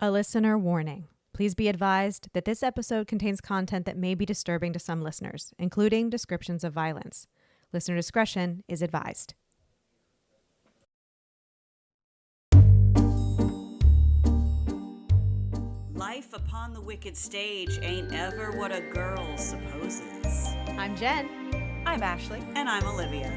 A listener warning. Please be advised that this episode contains content that may be disturbing to some listeners, including descriptions of violence. Listener discretion is advised. Life upon the wicked stage ain't ever what a girl supposes. I'm Jen. I'm Ashley. And I'm Olivia.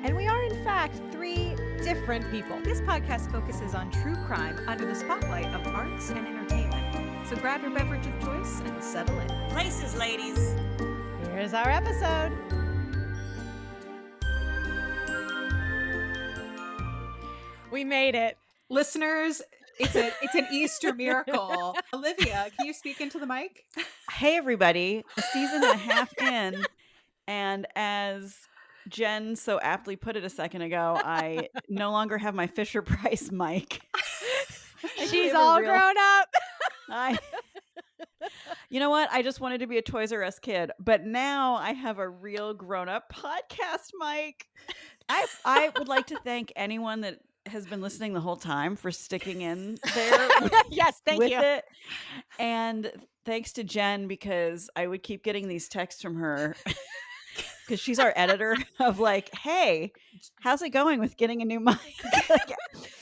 And we are, in fact, three different people. This podcast focuses on true crime under the spotlight of arts and entertainment. So grab your beverage of choice and settle in. Places, ladies. Here's our episode. We made it. Listeners, it's an Easter miracle. Olivia, can you speak into the mic? Hey, everybody. A season and a half in, and as Jen so aptly put it a second ago, I no longer have my Fisher-Price mic. She's all grown up. You know what? I just wanted to be a Toys R Us kid, but now I have a real grown-up podcast mic. I would like to thank anyone that has been listening the whole time for sticking in there. Yes, thank you. It. And thanks to Jen, because I would keep getting these texts from her. Because she's our editor of like, hey, how's it going with getting a new mic?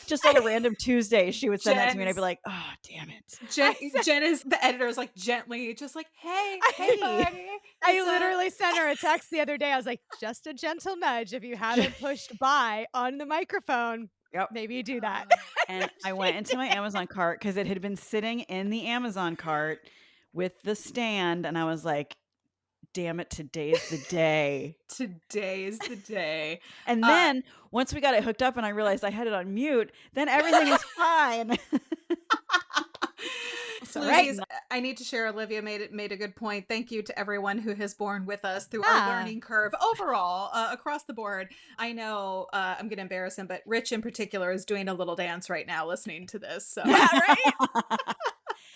Just on a random Tuesday, she would send that to me and I'd be like, oh, damn it. Jen is the editor is like gently, just like, hey, buddy. I literally sent her a text the other day. I was like, just a gentle nudge. If you haven't pushed buy on the microphone, maybe you do that. And I went into my Amazon cart because it had been sitting in the Amazon cart with the stand. And I was like, damn it, today's the day. Today's the day. And then once we got it hooked up and I realized I had it on mute, then everything was fine. Please, I need to share. Olivia made a good point. Thank you to everyone who has borne with us through our learning curve overall across the board. I know I'm going to embarrass him, but Rich in particular is doing a little dance right now listening to this. So. Yeah, right?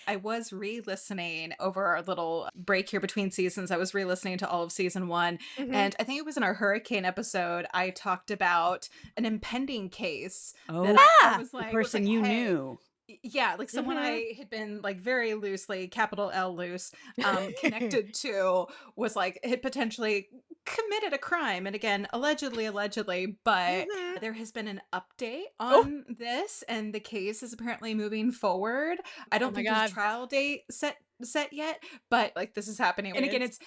I was re-listening over our little break here between seasons. I was re-listening to all of season 1. Mm-hmm. And I think it was in our hurricane episode, I talked about an impending case. Oh, that I was like, the person you knew. Yeah, like someone I had been like very loosely, capital L loose, connected to was like, had potentially committed a crime. And again, allegedly, but there has been an update on this and the case is apparently moving forward. I don't think there's a trial date set yet, but like this is happening. And again, it's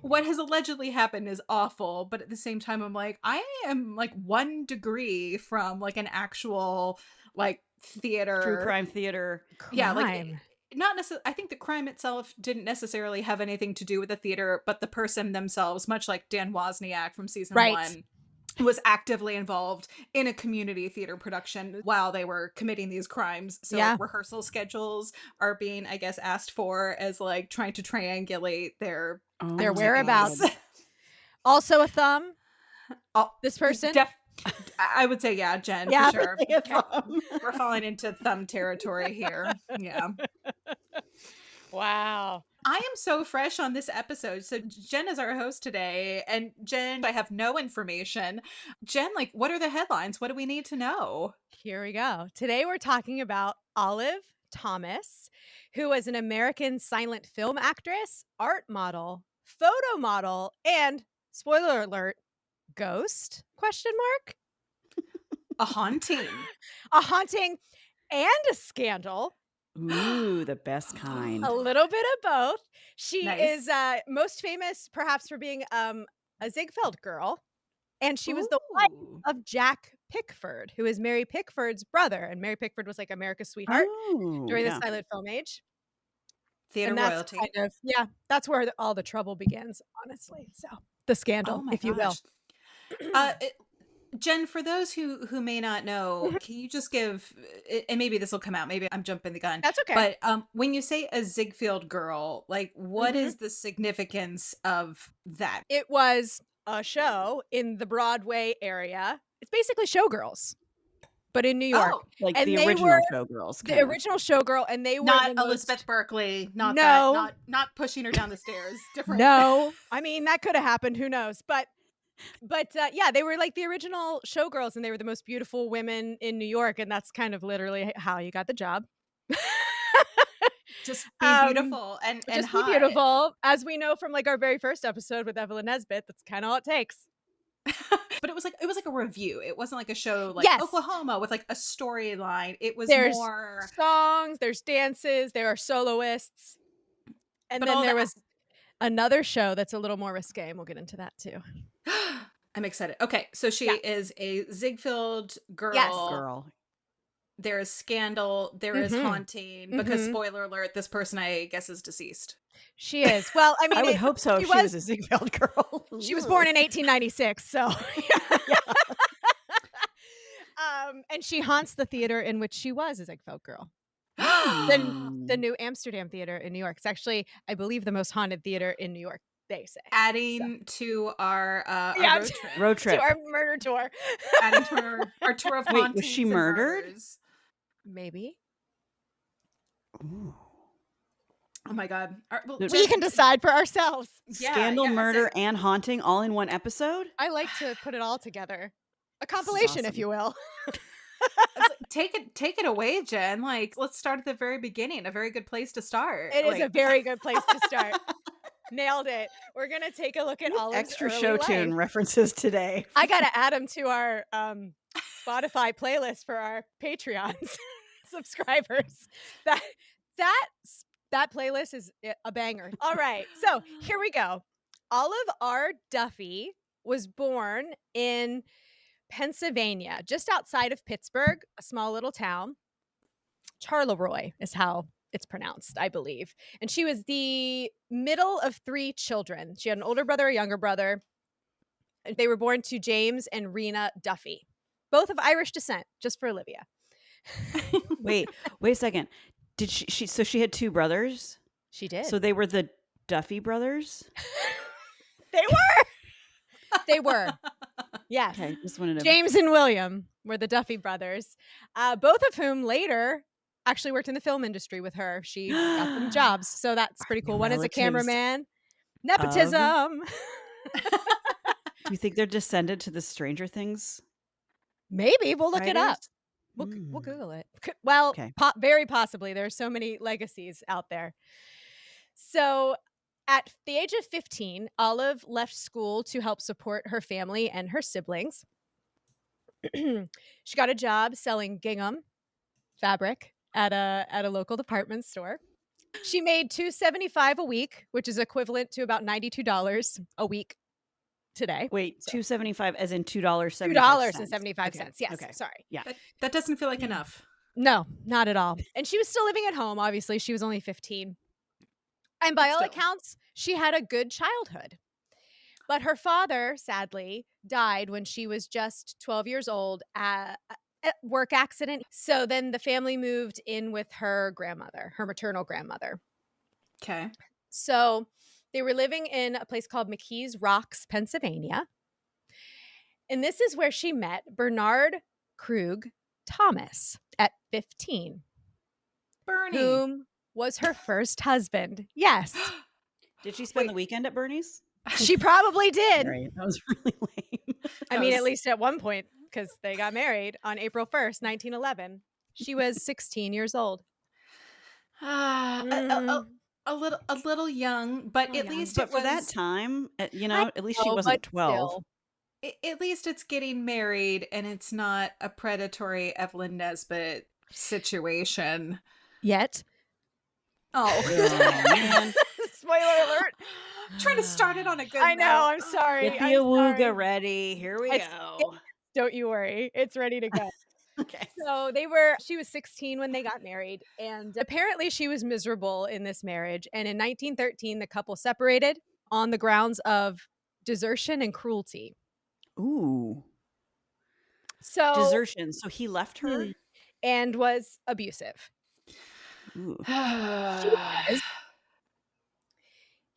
what has allegedly happened is awful. But at the same time, I'm like, I am like 1 degree from like an actual like theater, true crime theater. Yeah, like not necessarily. I think the crime itself didn't necessarily have anything to do with the theater, but the person themselves, much like Dan Wozniak from season 1, was actively involved in a community theater production while they were committing these crimes. So rehearsal schedules are being, I guess, asked for as like trying to triangulate their whereabouts. Also a thumb. This person. I would say, yeah, Jen, for sure. Okay. We're falling into thumb territory here. Yeah. Wow. I am so fresh on this episode. So Jen is our host today. And Jen, I have no information. Jen, like, what are the headlines? What do we need to know? Here we go. Today we're talking about Olive Thomas, who was an American silent film actress, art model, photo model, and, spoiler alert, ghost? ? A haunting. A haunting and a scandal. Ooh, the best kind. A little bit of both. She is most famous perhaps for being a Ziegfeld girl. And she was the wife of Jack Pickford, who is Mary Pickford's brother. And Mary Pickford was like America's sweetheart during the silent film age. Theater royalty. That's where all the trouble begins, honestly. So the scandal, if you will. Jen, for those who may not know, can you just give, and maybe this will come out, maybe I'm jumping the gun. That's okay. But when you say a Ziegfeld girl, like what is the significance of that? It was a show in the Broadway area. It's basically Showgirls, but in New York. Like and the original Showgirls. The original Showgirl, and they were not Elizabeth Berkley, not pushing her down the stairs. Different. No, I mean that could have happened. Who knows? But they were like the original Showgirls, and they were the most beautiful women in New York, and that's kind of literally how you got the job. Just be beautiful and just hot. be beautiful, as we know from like our very first episode with Evelyn Nesbit. That's kind of all it takes. But it was like a review. It wasn't like a show like Yes. Oklahoma with like a storyline. It was There's more songs, there's dances, there are soloists. And but then all there the was another show that's a little more risque, and we'll get into that too. I'm excited. Okay, so she is a Ziegfeld girl. Yes. Girl. There is scandal. There is haunting. Because spoiler alert, this person I guess is deceased. She is. Well, I mean, I would hope so if she was a Ziegfeld girl. She was born in 1896, so. And she haunts the theater in which she was a Ziegfeld girl. The new Amsterdam Theater in New York. It's actually, I believe, the most haunted theater in New York, they say. Adding to our road trip. To our murder tour. Adding to our tour of hauntings. Wait, was she murdered? Murders. Maybe. Ooh. Oh my God. We can decide for ourselves. Scandal, murder, and haunting all in one episode? I like to put it all together. A compilation, if you will. Take it away, Jen. Like, let's start at the very beginning. A very good place to start. It is a very good place to start. Nailed it. We're gonna take a look at all extra show tune references today. I gotta add them to our Spotify playlist for our Patreon subscribers. That playlist is a banger. All right, so here we go. Olive R. Duffy was born in Pennsylvania, just outside of Pittsburgh, a small little town. Charleroi is how it's pronounced, I believe. And she was the middle of 3 children. She had an older brother, a younger brother. They were born to James and Rena Duffy, both of Irish descent, just for Olivia. Wait a second. Did she so she had 2 brothers? She did. So they were the Duffy brothers? They were. Yes. Okay, just wanted to... James and William were the Duffy brothers, both of whom later actually worked in the film industry with her. She got them jobs, so that's pretty cool. One is a cameraman. Nepotism. Do you think they're descended to the Stranger Things? Maybe. We'll look it up. We'll Google it. Well, very possibly. There are so many legacies out there. So at the age of 15, Olive left school to help support her family and her siblings. She got a job selling gingham fabric at a local department store. She made $2.75 a week, which is equivalent to about $92 a week today. Wait, $2.75 as in $2.75. $2.75. Yes. Okay. Sorry. Yeah. That doesn't feel like enough. No, not at all. And she was still living at home. Obviously, she was only 15. And by all accounts, she had a good childhood. But her father, sadly, died when she was just 12 years old at a work accident. So then the family moved in with her grandmother, her maternal grandmother. Okay. So they were living in a place called McKees Rocks, Pennsylvania. And this is where she met Bernard Krug Thomas at 15. Bernie. Whom was her first husband. Yes. Did she spend the weekend at Bernie's? She probably did. Right. That was really lame. I mean, at least at one point, because they got married on April 1st, 1911. She was 16 years old. A little young, but at least but for that time, at least she wasn't 12. At least it's getting married and it's not a predatory Evelyn Nesbit situation. Yet. Oh, man. Spoiler alert. I'm trying to start it on a good I know, note. I'm sorry. Get the awooga ready. Here we go. Don't you worry. It's ready to go. Okay. So she was 16 when they got married, and apparently she was miserable in this marriage. And in 1913, the couple separated on the grounds of desertion and cruelty. Ooh. So desertion. So he left her and was abusive. Ooh.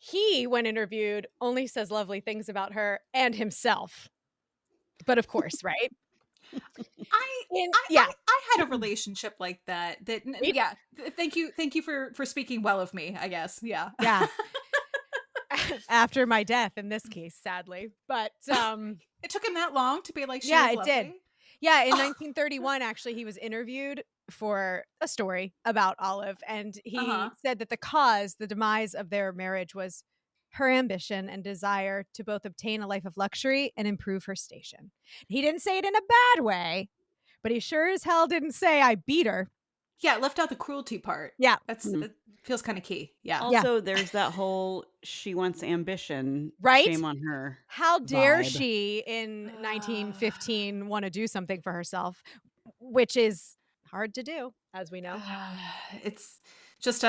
He, when interviewed, only says lovely things about her and himself. But of course, right? I had a relationship like that. Thank you for speaking well of me, I guess. Yeah. After my death, in this case, sadly. But it took him that long to be like, it did. Yeah, in 1931, actually, he was interviewed for a story about Olive, and he Uh-huh. said that the demise of their marriage was her ambition and desire to both obtain a life of luxury and improve her station. He didn't say it in a bad way, but he sure as hell didn't say I beat her. Yeah, left out the cruelty part. Yeah. That's Mm. it feels kind of key. Yeah. Yeah. Also, there's that whole she wants ambition, Right? shame on her How dare vibe. she in 1915 want to do something for herself, which is hard to do, as we know. It's just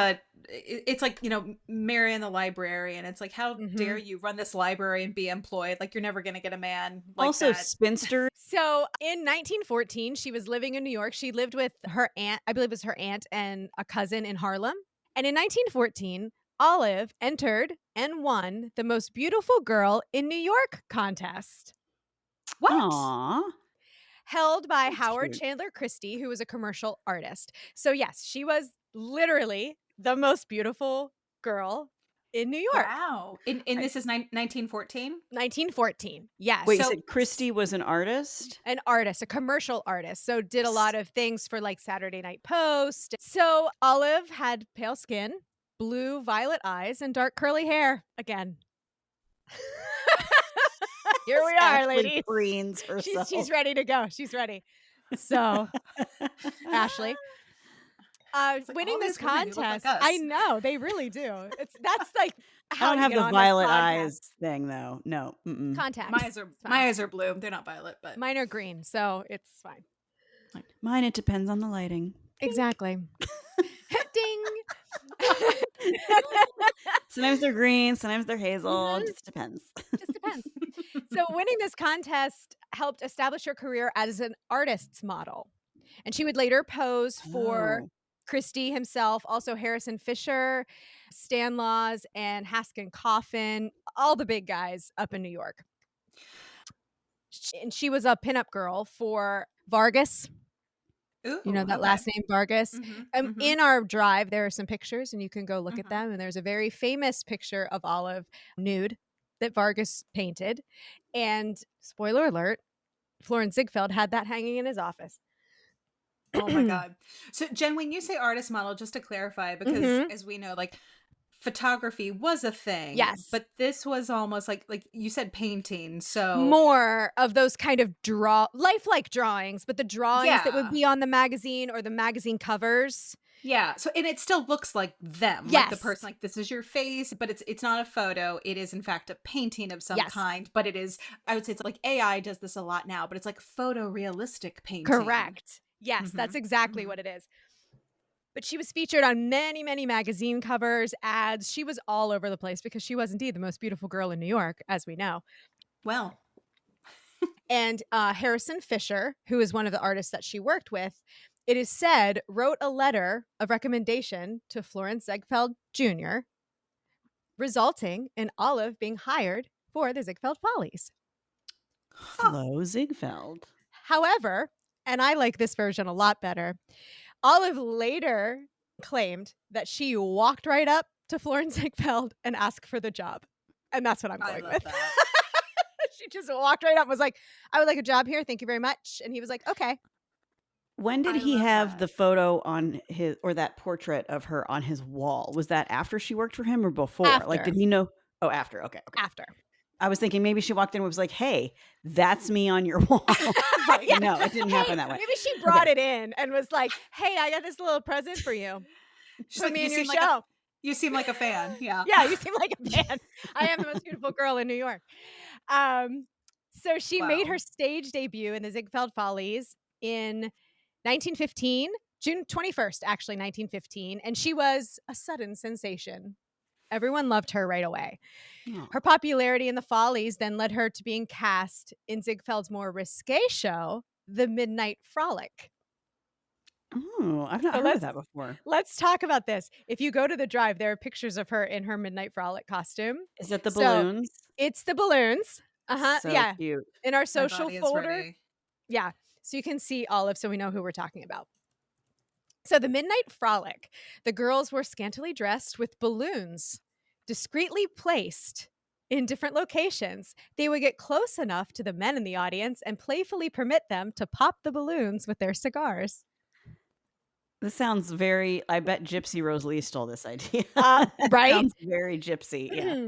it's like, Mary and the library, and it's like, how dare Mhm. you run this library and be employed? Like, you're never going to get a man like Also, that. spinster. So in 1914, she was living in New York. She lived with her aunt, I believe it was her aunt and a cousin in Harlem. And in 1914, Olive entered and won the Most Beautiful Girl in New York contest, What? Aw, held by that's Howard cute. Chandler Christie, who was a commercial artist. So yes, she was literally the most beautiful girl in New York. Wow. And I- this is 1914? 1914. Yes. Wait, you So said Christie was an artist? An artist, a commercial artist. So did a lot of things for like Saturday Night Post. So Olive had pale skin, blue violet eyes, and dark curly hair again. Here we are, Ashley ladies. preens herself. She's ready to go. She's ready. So Ashley. it's like Winning all this these women who look like contest. I us. know, they really do. That's like I how don't to have get the on this violet podcast. eyes thing, though. No. Mm-mm. Contacts. It's fine. My eyes are blue. They're not violet, but Mine are green, so it's fine. Mine, it depends on the lighting. Exactly. Ding. Sometimes they're green, sometimes they're hazel. Mhm. It just depends. Just depends. So winning this contest helped establish her career as an artist's model. And she would later pose for Oh. Christie himself, also Harrison Fisher, Stan Laws, and Haskin Coffin, all the big guys up in New York. And she was a pinup girl for Vargas. Ooh, You know that okay. last name, Vargas? In our drive, there are some pictures, and you can go look at them. And there's a very famous picture of Olive nude that Vargas painted. And spoiler alert, Florence Ziegfeld had that hanging in his office. Oh my God. So Jen, when you say artist model, just to clarify, because Mhm. as we know, like photography was a thing, Yes. but this was almost like you said painting. So More of those kind of lifelike drawings, but the drawings that would yeah. be on the magazine or the magazine covers. Yeah. So and it still looks like them, like the Yes. person, like this is your face, but it's not a photo. It is in fact a painting of some Yes. kind, but it is, I would say it's like AI does this a lot now, but it's like photorealistic painting. Correct. Yes, that's Mhm, exactly mhm. what it is. But she was featured on many, many magazine covers, ads. She was all over the place because she was indeed the most beautiful girl in New York, as we know. Well, And Harrison Fisher, who is one of the artists that she worked with, it is said, wrote a letter of recommendation to Florence Ziegfeld Jr., resulting in Olive being hired for the Ziegfeld Follies. Flo Ziegfeld. However, and I like this version a lot better, Olive later claimed that she walked right up to Florence Ziegfeld and asked for the job. And that's what I'm I going love with. that. She just walked right up and was like, I would like a job here. Thank you very much. And he was like, okay. When did I he love have that. the photo on his, or that portrait of her on his wall? Was that after she worked for him or before? Like, After. did he know? Oh, after. Okay. After. I was thinking maybe she walked in and was like, hey, that's me on your wall. Right. Yeah. No, it didn't Hey, happen that way. maybe she brought it in and was like, hey, I got this little present for you. She's Put like, me you in your seem like show. you seem like a fan. Yeah. Yeah, you seem like a fan. I am the most beautiful girl in New York. So she made her Wow. stage debut in the Ziegfeld Follies in 1915, June 21st, actually, 1915. And she was a sudden sensation. Everyone loved her right away. Oh. Her popularity in the Follies then led her to being cast in Ziegfeld's more risque show, The Midnight Frolic. Oh, I've not So heard of that before. let's talk about this. If you go to the drive, there are pictures of her in her Midnight Frolic costume. Is that the So balloons? it's the balloons. So Yeah. cute. In our My social body is folder. ready. Yeah. So you can see Olive so we know who we're talking about. So the Midnight Frolic, the girls were scantily dressed with balloons discreetly placed in different locations. They would get close enough to the men in the audience and playfully permit them to pop the balloons with their cigars. This sounds very, I bet Gypsy Rose Lee stole this idea. Right? Sounds very gypsy, yeah.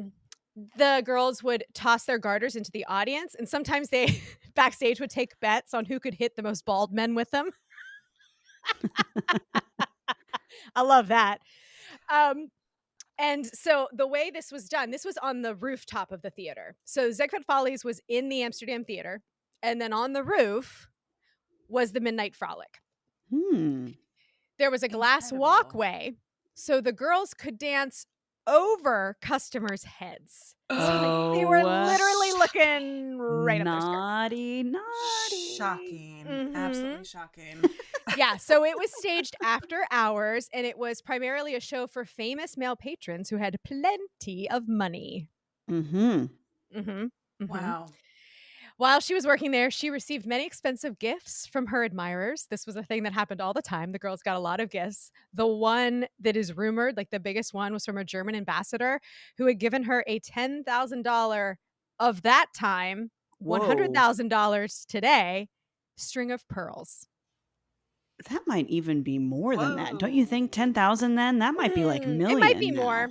The girls would toss their garters into the audience, and sometimes they backstage would take bets on who could hit the most bald men with them. I love that. And so the way this was done, this was on the rooftop of the theater. So Ziegfeld Follies was in the Amsterdam Theater, and then on the roof was the Midnight Frolic. There was a glass walkway, so the girls could dance over customers' heads. So they were literally looking right up their skirt. Naughty. Shocking. Absolutely shocking. Yeah, so it was staged after hours, and it was primarily a show for famous male patrons who had plenty of money. Wow. While she was working there, she received many expensive gifts from her admirers. This was a thing that happened all the time. The girls got a lot of gifts. The one that is rumored, like the biggest one, was from a German ambassador who had given her a $10,000 of that time, $100,000 today, string of pearls. That might even be more than that. Don't you think 10,000 then? That might be like million. It might be now. more.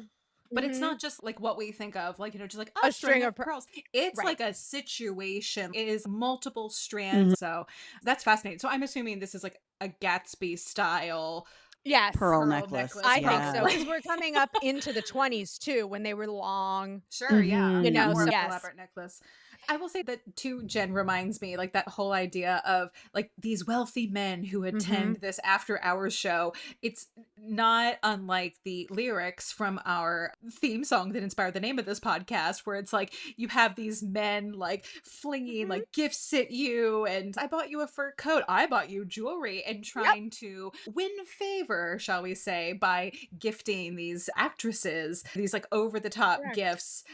But it's not just like what we think of, like, just like A string of pearls. It's right. like a situation. It is multiple strands. So that's fascinating. So I'm assuming this is like a Gatsby style Yes. pearl necklace. I think so. Because we're coming up into the 20s too, when they were long. Sure, yeah. You know, more so of an elaborate necklace. I will say that too, Jen reminds me like that whole idea of like these wealthy men who attend this after hours show. It's not unlike the lyrics from our theme song that inspired the name of this podcast, where it's like you have these men like flinging like gifts at you, and I bought you a fur coat, I bought you jewelry, and trying to win favor, shall we say, by gifting these actresses these like over the top gifts,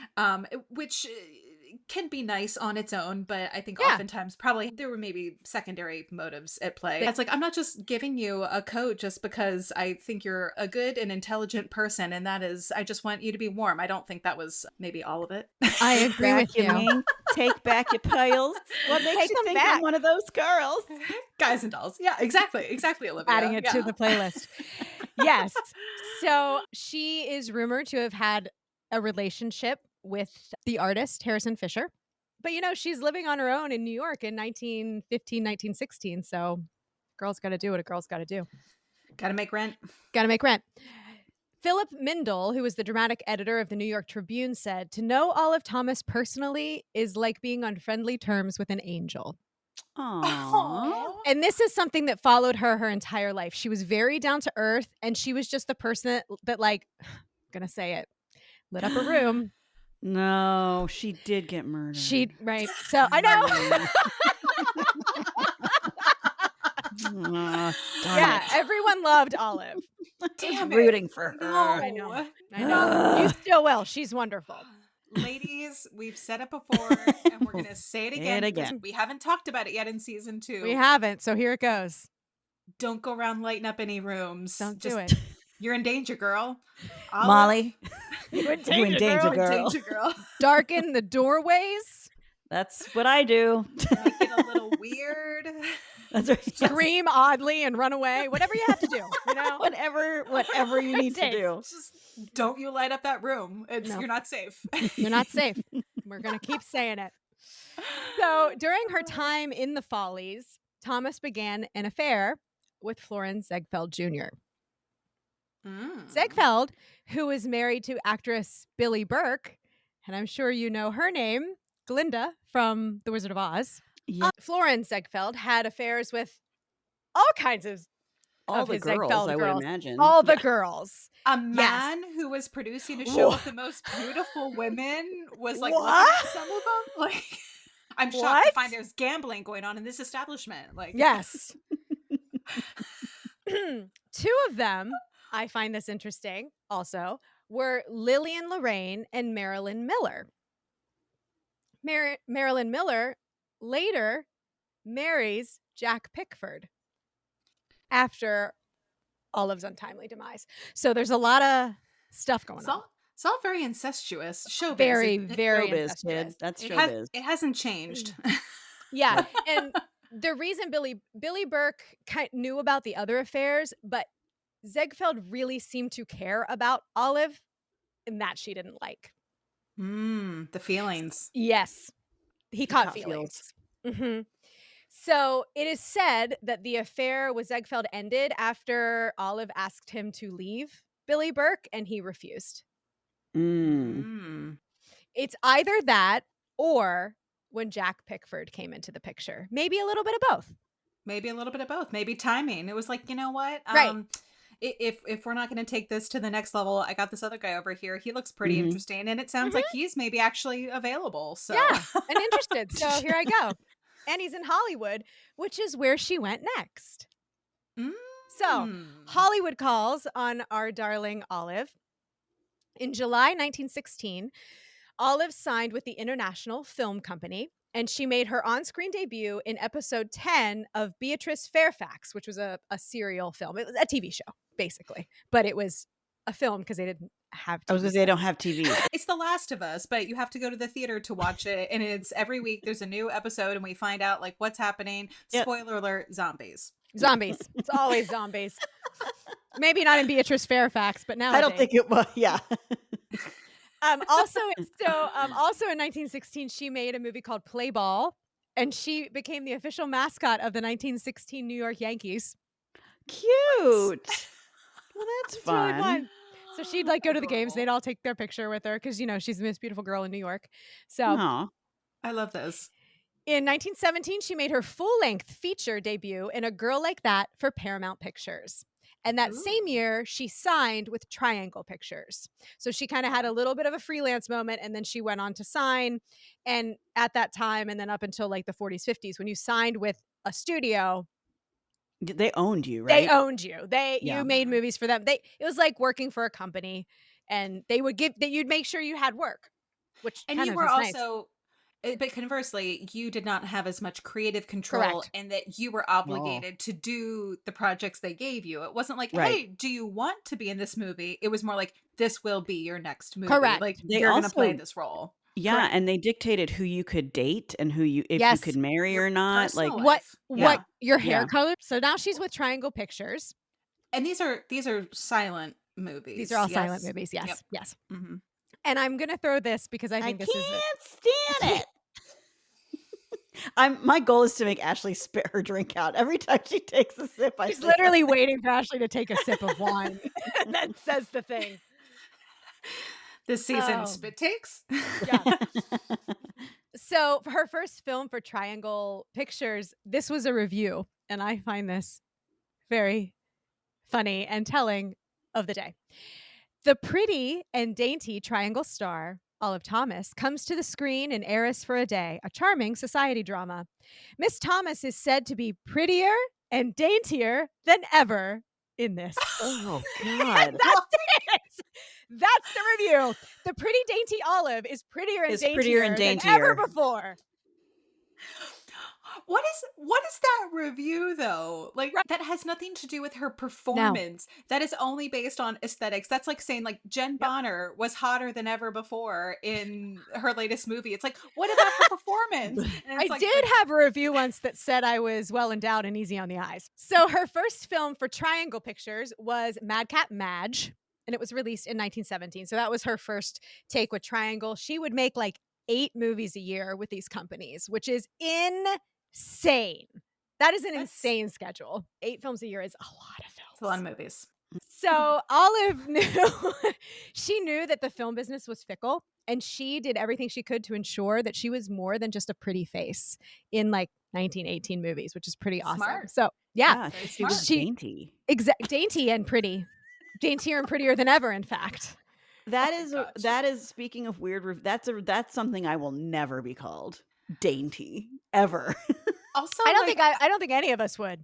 which can be nice on its own, but I think oftentimes probably there were maybe secondary motives at play. It's like, I'm not just giving you a coat just because I think you're a good and intelligent person, and that is, I just want you to be warm. I don't think that was maybe all of it. I agree with you. Take back your pearls. What makes you think I'm one of those girls? Guys and dolls. Yeah, exactly, Olivia. Adding it to the playlist. Yes. So she is rumored to have had a relationship with the artist Harrison Fisher. But, you know, she's living on her own in New York in 1915, 1916. So girls got to do what a girl's got to do. Got to make rent. Got to make rent. Philip Mindel, who was the dramatic editor of the New York Tribune, said, "To know Olive Thomas personally is like being on friendly terms with an angel." Aww. And this is something that followed her entire life. She was very down to earth, and she was just the person that like, gonna say it, lit up a room. No, she did get murdered. Right. So I know. Yeah, everyone loved Olive. Damn, rooting for her. No. I know. You still will. She's wonderful. Ladies, we've said it before, and we're gonna say it again. We haven't talked about it yet in season 2. We haven't, so here it goes. Don't go around lighting up any rooms. Don't do it. You're in danger, girl. Molly, you in danger, girl. Darken the doorways. That's what I do. Make it a little weird. That's right. Scream oddly and run away. Whatever you have to do, you know. whatever you need to do. Just don't you light up that room. You're not safe. You're not safe. We're gonna keep saying it. So during her time in the Follies, Thomas began an affair with Florence Ziegfeld Jr. Ziegfeld, who was married to actress Billie Burke, and I'm sure you know her name, Glinda from The Wizard of Oz. Yeah. Florence Ziegfeld had affairs with all kinds of the girls, I would imagine. All the girls. A man who was producing a show of the most beautiful women was like, looking at some of them. Like, I'm shocked to find there's gambling going on in this establishment. Like, yes. 2 of them, I find this interesting also, were Lillian Lorraine and Marilyn Miller. Marilyn Miller later marries Jack Pickford after Olive's untimely demise. So there's a lot of stuff going on. It's all very incestuous. Showbiz. Very showbiz, incestuous. kid. That's showbiz. It hasn't changed. Yeah. And the reason Billie Burke knew about the other affairs, but Ziegfeld really seemed to care about Olive, and that she didn't like. The feelings. Yes, he He caught caught feels. feelings. Mhm. So it is said that the affair with Ziegfeld ended after Olive asked him to leave Billy Burke, and he refused. Mm. It's either that or when Jack Pickford came into the picture. Maybe a little bit of both. Maybe a little bit of both. Maybe timing. It was like, you know what? Right. If we're not going to take this to the next level, I got this other guy over here. He looks pretty Mhm. interesting, and it sounds Mhm. like he's maybe actually available. So Yeah, and interested. So here I go. And he's in Hollywood, which is where she went next. So Mm. Hollywood calls on our darling Olive. In July 1916, Olive signed with the International Film Company, and she made her on-screen debut in episode 10 of Beatrice Fairfax, which was a serial film. It was a TV show, basically, but it was a film because they didn't have I was TVs gonna say they then. don't have TVs. It's The Last of Us, but you have to go to the theater to watch it, and it's every week there's a new episode, and we find out like what's happening. Yep. Spoiler alert: zombies. Zombies. It's always zombies. Maybe not in Beatrice Fairfax, but nowadays. I don't think it was. Yeah. Also in 1916, she made a movie called Play Ball, and she became the official mascot of the 1916 New York Yankees. Cute. Well, that's It's really fun. fun. So she'd like go to the games, Adorable. they'd all take their picture with her because she's the most beautiful girl in New York. So Aw. I love this. in 1917, she made her full-length feature debut in A Girl Like That for Paramount Pictures. And that same Ooh. year, she signed with Triangle Pictures. So she kind of had a little bit of a freelance moment, and then she went on to sign. And at that time, and then up until like the 40s, 50s, when you signed with a studio, They owned you, they right? owned you. Yeah. You made movies for them. It was like working for a company, and they would give that you'd make sure you had work, which And kind you of were is nice. also, but conversely, you did not have as much creative control, Correct. and that you were Oh. obligated to do the projects they gave you. It wasn't like, Right. hey, do you want to be in this movie? It was more like, this will be your next movie. Correct. Like, They you're going to play also this role. Yeah, Correct. and they dictated who you could date and who you if you Yes. could marry Your or not. Like, personal What life. what Yeah. your hair yeah. color. So now she's with Triangle Pictures. And these are silent These are movies. all silent Yes. movies. Yep. Yes. Yes. hmm And I'm going to throw this because I I think this is it. can't stand it. My goal is to make Ashley spit her drink out every time she takes a sip. I She's say literally something. waiting for Ashley to take a sip of wine. And that says the thing. This season, Oh, spit takes. yeah. So for her first film for Triangle Pictures, this was a review, and I find this very funny and telling of the day. The pretty and dainty Triangle star, Olive Thomas, comes to the screen in Heiress for a Day, a charming society drama. Miss Thomas is said to be prettier and daintier than ever in this. Oh And God. that's it. That's the review. The pretty dainty Olive is prettier and daintier than ever before. What is that review though? Like Right. that has nothing to do with her performance. That is only based on aesthetics. That's like saying like Jen Yep. Bonner was hotter than ever before in her latest movie. It's like, what about her performance? And I it's like did have a review once that said I was well endowed and easy on the eyes. So her first film for Triangle Pictures was Madcap Madge, and it was released in 1917. So that was her first take with Triangle. She would make like 8 movies a year with these companies, which is insane. That is an insane schedule. 8 films a year is a lot of films. It's a lot of movies. So Olive she knew that the film business was fickle, and she did everything she could to ensure that she was more than just a pretty face in like 1918 movies, which is pretty awesome. Smart. So yeah, Very she was smart. dainty. dainty and pretty, daintier and prettier than ever. In fact, That Oh is my gosh. that is speaking of weird. That's something I will never be called dainty ever. Also, I don't like, think any of us would.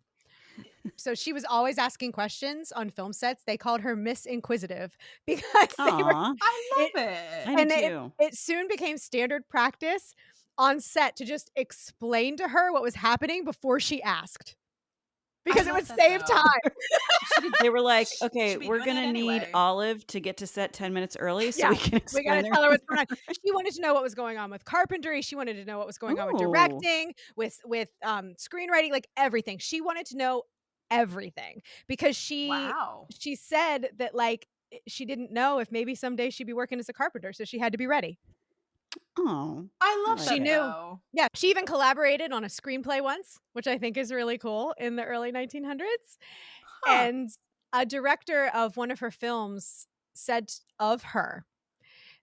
So she was always asking questions on film sets. They called her Miss Inquisitive because they were, Aw, I love it. I do and too. it soon became standard practice on set to just explain to her what was happening before she asked, because it love would that, save though. time. They were like, Should okay, be we're doing that gonna need anyway. Olive to get to set 10 minutes early so Yeah, we can we explain gotta her. tell her what's going on. She wanted to know what was going on with carpentry. She wanted to know what was going on with Ooh. directing, with screenwriting, like everything. She wanted to know everything because Wow. she said that, like, she didn't know if maybe someday she'd be working as a carpenter, so she had to be ready. Oh, I I love like She that it. knew. though. Yeah, she even collaborated on a screenplay once, which I think is really cool in the early 1900s, Huh. and a director of one of her films said of her,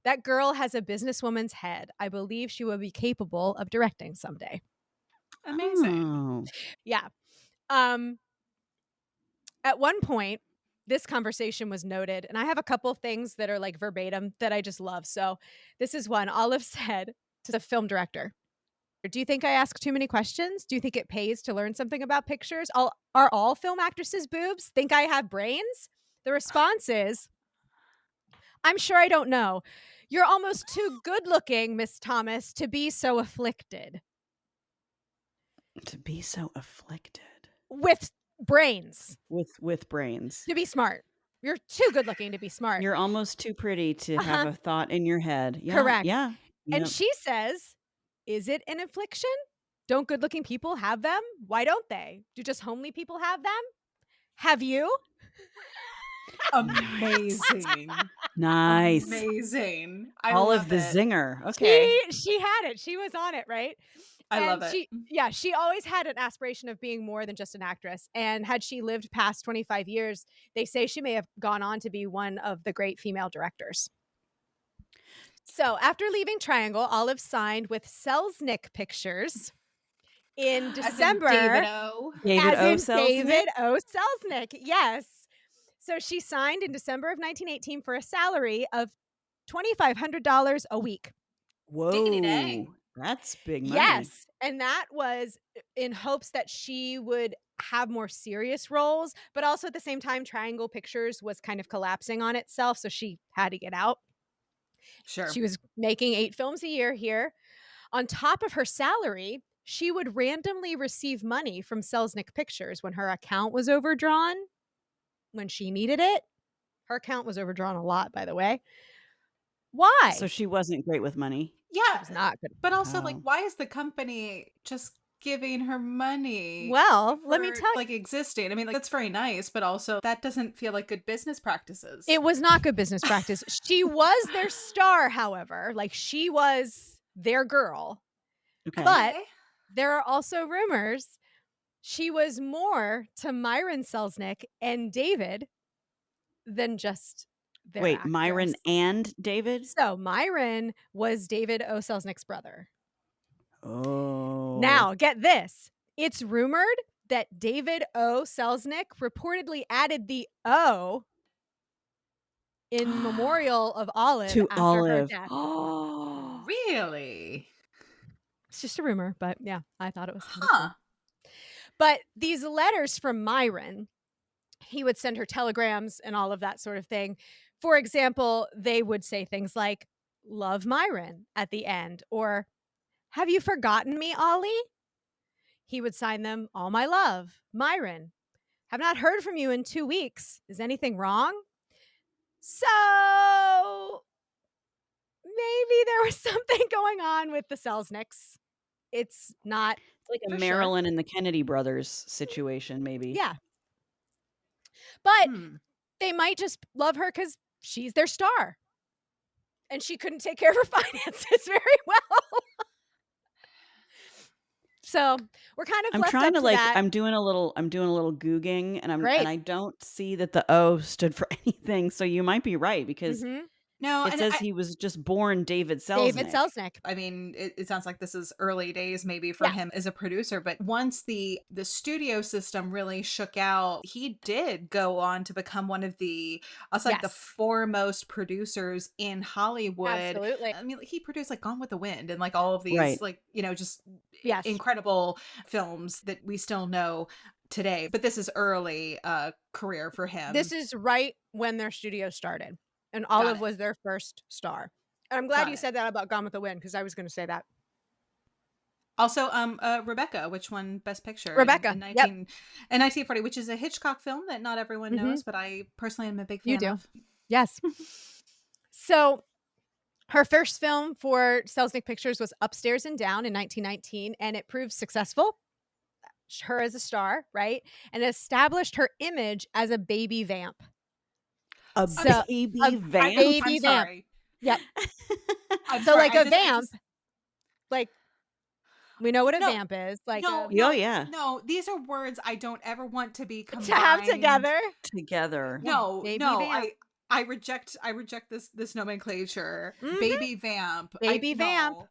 "That girl has a businesswoman's head. I believe she will be capable of directing someday." Amazing. Oh. Yeah. Um, at one point, this conversation was noted, and I have a couple things that are, like, verbatim that I just love. So, this is one. Olive said to the film director, "Do you think I ask too many questions? Do you think it pays to learn something about pictures? Are all film actresses boobs? Think I have brains?" The response is, "I'm sure I don't know. You're almost too good looking, Miss Thomas, to be so afflicted." To be so afflicted With brains. with brains. To be smart. You're too good looking to be smart. You're almost too pretty to have Uh-huh. a thought in your head. Yeah, Correct. yeah. And Yep. she says, "Is it an affliction? Don't good looking people have them? Why don't they? Do just homely people have them? Have you?" Nice. Amazing. Nice. Amazing. I Olive love the it. zinger. Okay. She had it. She was on it, right? I love And it. she always had an aspiration of being more than just an actress. And had she lived past 25 years, they say she may have gone on to be one of the great female directors. So, after leaving Triangle, Olive signed with Selznick Pictures in As in David December, O. David as O. in Selznick? David O. Selznick. Yes. So she signed in December of 1918 for a salary of $2,500 a week. Diggity Whoa. dang. That's big money. Yes, and that was in hopes that she would have more serious roles, but also at the same time, Triangle Pictures was kind of collapsing on itself, so she had to get out. Sure. She was making 8 films a year here. On top of her salary, she would randomly receive money from Selznick Pictures when her account was overdrawn, when she needed it. Her account was overdrawn a lot, by the way. So Why? she wasn't great with money. She Yeah, was not good. but also, like, Oh. why is the company just giving her money Well, let me for, tell you, like, existing? I mean, like, that's very nice, but also that doesn't feel like good business practices. it was not good business practice. She was their star, however, like, she was their girl, Okay. but Okay. there are also rumors she was more to Myron Selznick and David than just their Wait, Myron actress. and David? So, Myron was David O. Selznick's brother. Oh. Now, get this. It's rumored that David O. Selznick reportedly added the O in memorial of Olive To after her Olive. death. Oh. Really? It's just a rumor, but yeah, I thought it was kind of Huh. cool. But these letters from Myron, he would send her telegrams and all of that sort of thing. For example, they would say things like, "Love Myron" at the end, or "Have you forgotten me, Ollie?" He would sign them, "All my love, Myron. Have not heard from you in 2 weeks. Is anything wrong?" So maybe there was something going on with the Selznicks. It's not It's like a for sure. Marilyn and the Kennedy brothers situation, maybe. Yeah. But Hmm. they might just love her because she's their star. And she couldn't take care of her finances very well. So we're kind of I'm left trying up to to that. I'm doing a little googing and Great. I don't see that the O stood for anything. So you might be right because Mhm. No, it and says he was just born David David Selznick. Selznick. I mean, it sounds like this is early days maybe for Yeah. him as a producer, but once the studio system really shook out, he did go on to become one of the, I was like, the Yes. foremost producers in Hollywood. Absolutely. I mean, like, he produced like Gone with the Wind and like all of these Right. like, just Yes. incredible films that we still know today. But this is early career for This him. is right when their studio started. And Got Olive it. was their first star. And I'm glad Got you it. said that about Gone with the Wind because I was going to say that. Also, Rebecca, which won Best Picture Rebecca. Yep. in 1940, which is a Hitchcock film that not everyone Mhm. knows, but I personally am a big You fan do. of. Yes. So her first film for Selznick Pictures was Upstairs and Down in 1919, and it proved successful. her as a star, right? And established her image as a baby vamp. A So, baby vamp? baby I'm vamp. sorry. Yep. I'm So sorry. like a vamp, like we know what a No, vamp is, like no, a Oh, no, yeah. no. These are words I don't ever want to be to have combined together. Together. Yeah, No, baby no. vamp. I reject this nomenclature. Mhm. Baby vamp. Baby vamp. No,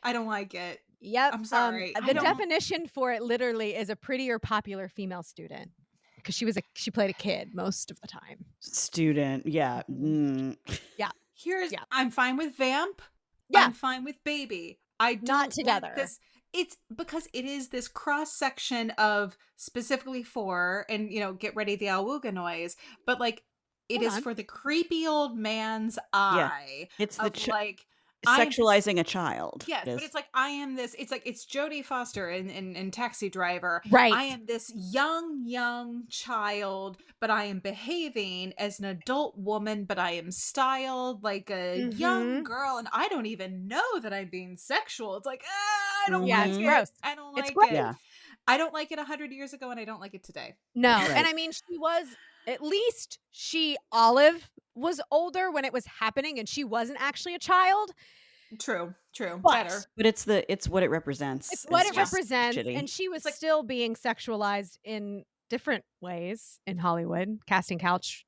I don't like it. Yep. I'm sorry. I The don't. definition for it literally is a pretty or popular female student because she played a kid most of the time. Student. Yeah. Mhm. Mm. Yeah. Yeah. I'm fine with vamp. Yeah. I'm fine with baby. I Not don't together. want this. It's because it is this cross section of specifically for, and get ready the awooga noise, but like it Hold is on. for the creepy old man's Yeah. eye It's of the like I am this. sexualizing a child. Yes, but it's like I am this. It's like it's Jodie Foster in Taxi Driver. Right. I am this young child, but I am behaving as an adult woman, but I am styled like a young Mhm. girl, and I don't even know that I'm being sexual. It's like I don't Yeah, like it's Mhm. it. gross. I don't It's like gross. it. Yeah. I don't like it 100 years ago, and I don't like it today. No. Right. And I mean, she was at least Olive was older when it was happening and she wasn't actually a child. True, But better. But it's what it represents. it's what it just represents, shitty. and she was It's like- still being sexualized in different ways in Hollywood, casting couch,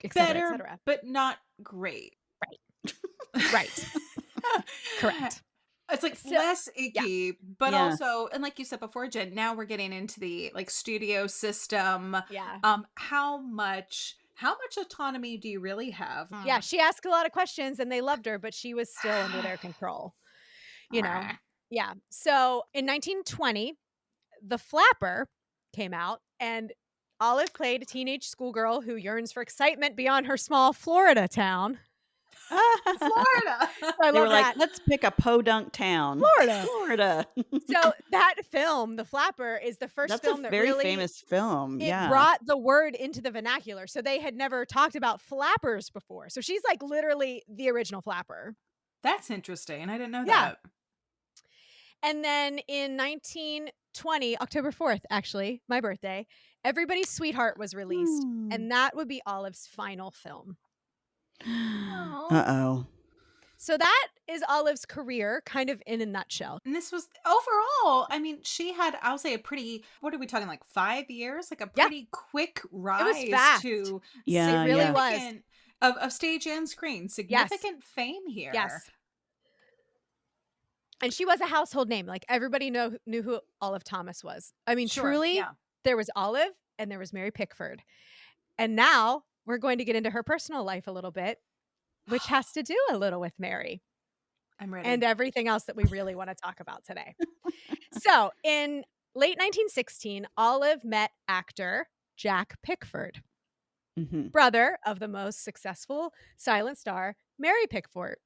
et cetera, et Better, cetera. but not great. Right. Correct. It's like So- less icky, but Yeah. also, and like you said before, Jen, now we're getting into the like studio system. Yeah. How much autonomy do you really have? Yeah, she asked a lot of questions and they loved her, but she was still under their control. You know. Yeah. So in 1920, The Flapper came out, and Olive played a teenage schoolgirl who yearns for excitement beyond her small Florida town. Florida. I They were love like, that. let's pick a podunk town. Florida. Florida. So that film, The Flapper, is the first That's film a that very really famous film. it Yeah. brought the word into the vernacular. So they had never talked about flappers before. So she's like literally the original flapper. That's interesting. I didn't know Yeah. that. And then in 1920, October 4th, actually, my birthday, Everybody's Sweetheart was released. And that would be Olive's final film. Uh-oh. So that is Olive's career kind of in a nutshell. And this was overall, I mean, she had, I'll say, a pretty, what are we talking, like 5 years? Like a pretty quick rise fast. to Yeah, It really yeah. was. significant of stage and screen. Significant fame here. Yes. And she was a household name. Like everybody knew who Olive Thomas was. I mean, Sure, truly, yeah. there was Olive and there was Mary Pickford. And now we're going to get into her personal life a little bit, which has to do a little with Mary. I'm ready. And everything else that we really want to talk about today. So in late 1916, Olive met actor Jack Pickford, brother of the most successful silent star, Mary Pickford,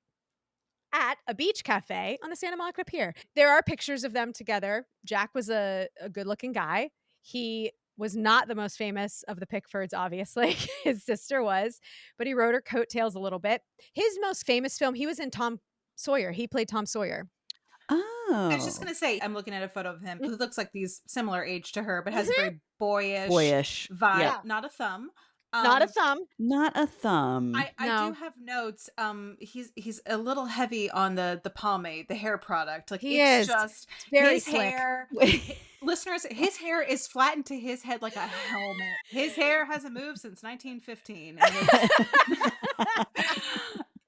at a beach cafe on the Santa Monica Pier. There are pictures of them together. Jack was a good-looking guy. He was not the most famous of the Pickfords, obviously. His sister was, but he rode her coattails a little bit. His most famous film, he was in Tom Sawyer. He played Tom Sawyer. Oh. I was just going to say, I'm looking at a photo of him who looks like he's similar age to her, but has a very boyish vibe. Yeah. Not a thumb. Not a thumb. Not a thumb. I do have notes. He's a little heavy on the pomade, the hair product. Like He it's is. just It's very his slick. hair. Listeners, his hair is flattened to his head like a helmet. His hair hasn't moved since 1915. And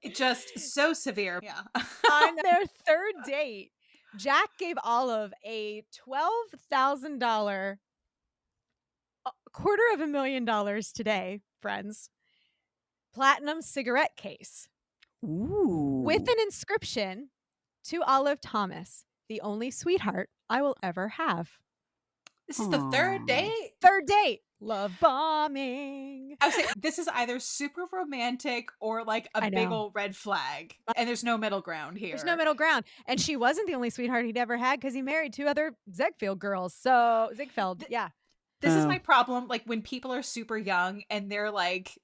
it's just so severe. Yeah. On their third date, Jack gave Olive a $12,000, $250,000 today, friends, platinum cigarette case. Ooh. With an inscription to Olive Thomas, the only sweetheart I will ever have. This is the third Aw. date. Third date, love bombing. I would say this is either super romantic or like a I big know. old red flag. And there's no middle ground here. There's no middle ground. And she wasn't the only sweetheart he'd ever had because he married 2 other Ziegfeld girls. So Ziegfeld, yeah. This is Oh. my problem. Like when people are super young and they're like,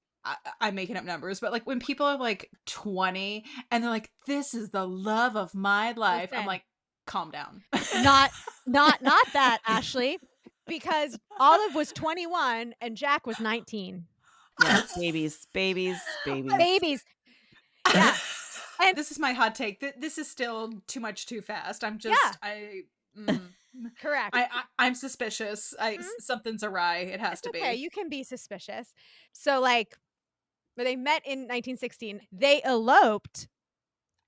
I'm making up numbers, but like when people are like 20 and they're like, this is the love of my life. I'm Listen. like, calm down. Not that, Ashley, because Olive was 21 and Jack was 19. Yeah, babies. Babies. Yeah. And This is my hot take. This is still too much too fast. I'm Yeah. just Correct. I'm suspicious. Something's awry. It has It's to okay. be. You can be suspicious. So, like, when they met in 1916, they eloped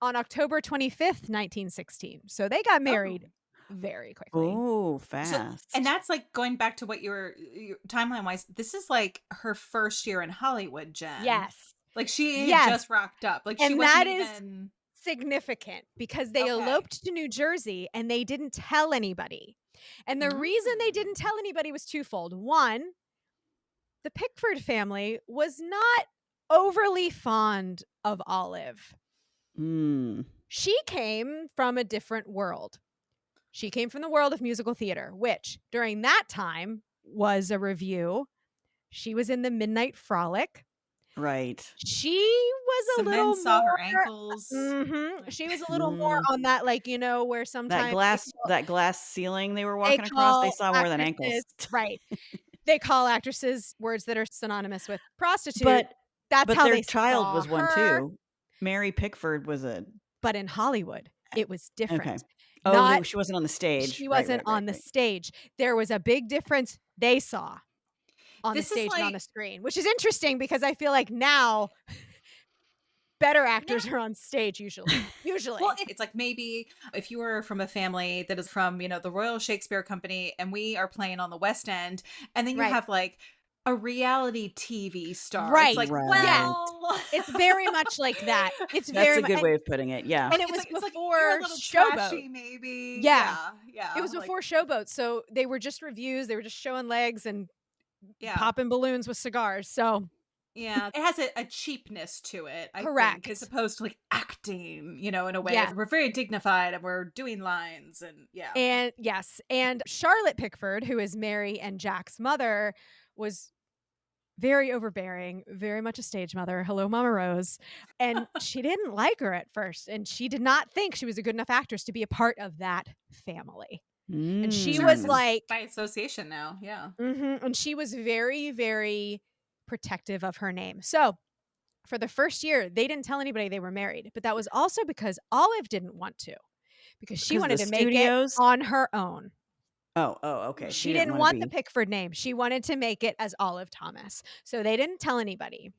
on October 25th, 1916. So they got married very quickly. Oh, So, fast. and that's like going back to what your timeline wise. This is like her first year in Hollywood, Jen. Yes. Like she had Yes. just rocked up. Like she And wasn't that is even significant because they Okay. eloped to New Jersey and they didn't tell anybody. And the reason they didn't tell anybody was twofold. One, the Pickford family was not overly fond of Olive. She came from a different world. She came from the world of musical theater, which during that time was a review. She was in the Midnight Frolic. Right. She was a some little men saw her more ankles. She was a little more on that, like, you know, where That sometimes glass ceiling they were they walking across, they call saw more than ankles. actresses right. They call actresses words that are synonymous with prostitute. But That's how their they child saw was one her. too. Mary Pickford was a But in Hollywood, it was different. Okay. Oh, she wasn't on the stage. She Right, wasn't on the stage. There was a big difference they saw on the This is stage and on like the screen, which is interesting because I feel like now better actors are on stage usually. Well, it's like maybe if you were from a family that is from, the Royal Shakespeare Company and we are playing on the West End, and then you Right. have like a reality TV star. Right. It's like, Right. well, It's very much like that. It's That's very a good way of putting it. Yeah. and it was it's like you're a before little Showboat. trashy, maybe. Yeah. Yeah. It was like, before Showboat, so they were just reviews. They were just showing legs and yeah. popping balloons with cigars. So Yeah, it has a cheapness to it, I Correct. think, as opposed to like acting, in a way. Yeah. We're very dignified and we're doing lines and yeah. And yes, and Charlotte Pickford, who is Mary and Jack's mother, was very overbearing, very much a stage mother. Hello, Mama Rose. And she didn't like her at first. And she did not think she was a good enough actress to be a part of that family. And she Sure, was 'cause like, by association now, yeah. and she was very, very protective of her name. So for the first year, they didn't tell anybody they were married. But that was also because Olive didn't want to, because she Because wanted the to make it studios? on her own. Oh, okay. She didn't didn't wanna want the be Pickford name. She wanted to make it as Olive Thomas. So they didn't tell anybody.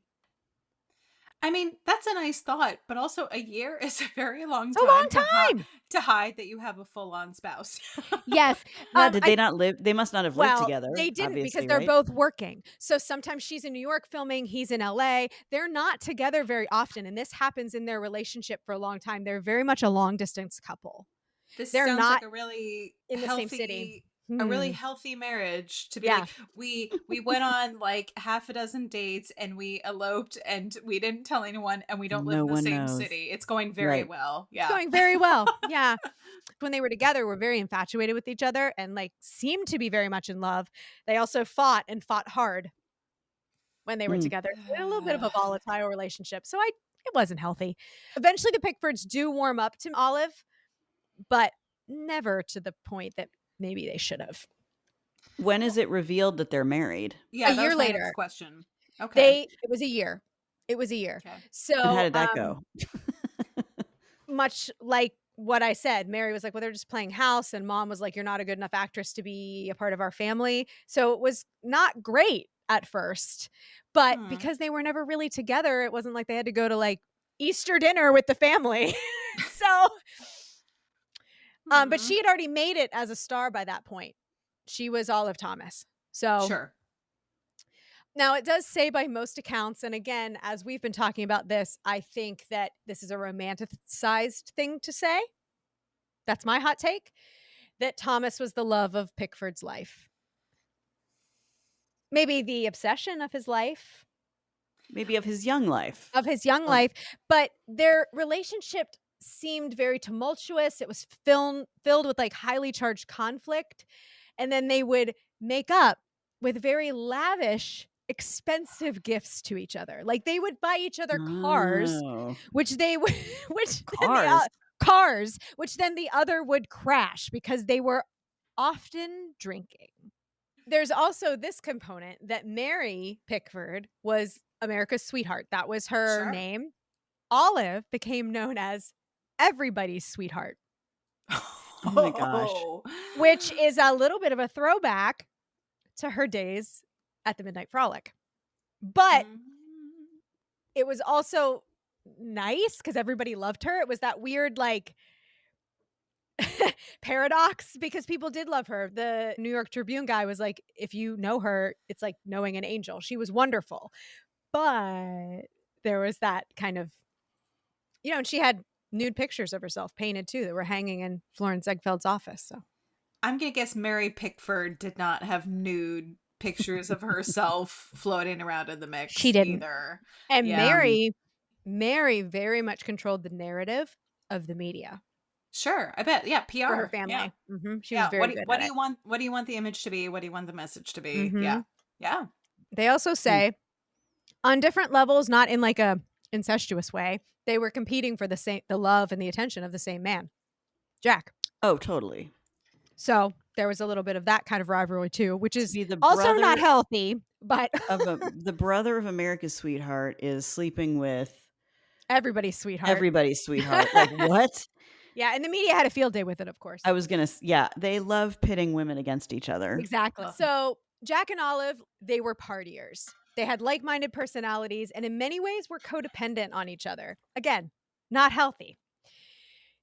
I mean, that's a nice thought, but also a year is a very long It's a long time time. to hide that you have a full-on spouse. Yes. Well, did they not live they must not have lived together, They didn't because obviously, they're right? both working. So sometimes she's in New York filming, he's in LA. They're not together very often. And this happens in their relationship for a long time. They're very much a long distance couple. This They're sounds like not a really in the same city. healthy marriage to be Yeah. like, we went on like half a dozen dates and we eloped and we didn't tell anyone and we don't live No in the one same knows. city. It's going very Right. well. It's Yeah. going very well. Yeah. When they were together, were very infatuated with each other and like seemed to be very much in love. They also fought hard when they were together. They had a little bit of a volatile relationship. So it wasn't healthy. Eventually the Pickfords do warm up to Olive, but never to the point that maybe they should have. When is it revealed that they're married? Yeah, A that year was my later. next question. Okay. It was a year. It was a year. Okay. So And how did that go? much like what I said, Mary was like, well, they're just playing house. And mom was like, you're not a good enough actress to be a part of our family. So it was not great at first, but because they were never really together, it wasn't like they had to go to like Easter dinner with the family. So, but she had already made it as a star by that point. She was Olive Thomas. So Sure. now it does say by most accounts, and again, as we've been talking about this, I think that this is a romanticized thing to say. That's my hot take, that Thomas was the love of Pickford's life. Maybe the obsession of his life. Maybe of his young life. Of his young life. But their relationship seemed very tumultuous. It was filled with like highly charged conflict. And then they would make up with very lavish, expensive gifts to each other. Like they would buy each other cars, Oh. which they would, Cars? cars, which then the other would crash because they were often drinking. There's also this component that Mary Pickford was America's sweetheart. That was her name. Olive became known as everybody's sweetheart. Oh my gosh. Which is a little bit of a throwback to her days at the Midnight Frolic. But it was also nice because everybody loved her. It was that weird, like, paradox because people did love her. The New York Tribune guy was like, if you know her, it's like knowing an angel. She was wonderful. But there was that kind of, and she had nude pictures of herself painted too that were hanging in Florence Ziegfeld's office. So I'm going to guess Mary Pickford did not have nude pictures of herself floating around in the mix she didn't either. And Yeah. Mary very much controlled the narrative of the media. Sure, I bet. Yeah, PR for her family. Yeah. She was very good What at do it. you want? What do you want the image to be? What do you want the message to be? Mhm. Yeah. They also say on different levels, not in like a incestuous way, they were competing for the love and the attention of the same man, Jack. Oh, totally. So there was a little bit of that kind of rivalry too, which is be the also not brother healthy, but the brother of America's sweetheart is sleeping with everybody's sweetheart. everybody's sweetheart. Like, what? Yeah, and the media had a field day with it, of course. I was gonna, they love pitting women against each other. Exactly. So Jack and Olive, they were partiers. They had like-minded personalities and in many ways were codependent on each other. Again, not healthy.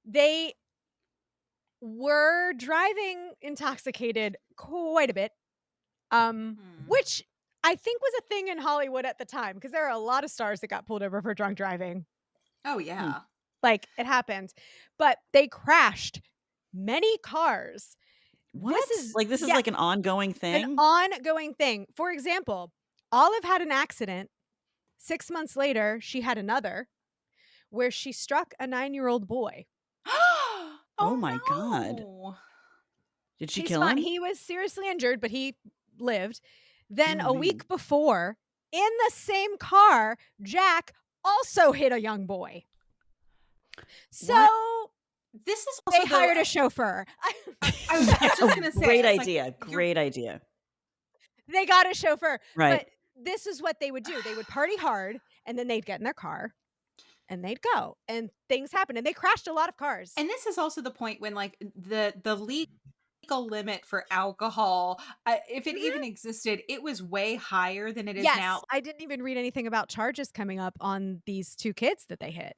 They were driving intoxicated quite a bit, which I think was a thing in Hollywood at the time because there are a lot of stars that got pulled over for drunk driving. Oh, yeah. Like, it happened. But they crashed many cars. What? This is yeah, like an ongoing thing? An ongoing thing. For example, Olive had an accident. 6 months later, she had another where she struck a 9-year-old boy. Oh my God. Did she kill him? He was seriously injured, but he lived. Then a week before, in the same car, Jack also hit a young boy. So this is also they hired a chauffeur. I was just going to say, great idea. Great idea. They got a chauffeur. Right. But this is what they would do. They would party hard and then they'd get in their car and they'd go and things happened and they crashed a lot of cars. And this is also the point when like the legal limit for alcohol, if it even existed, it was way higher than it is now. I didn't even read anything about charges coming up on these two kids that they hit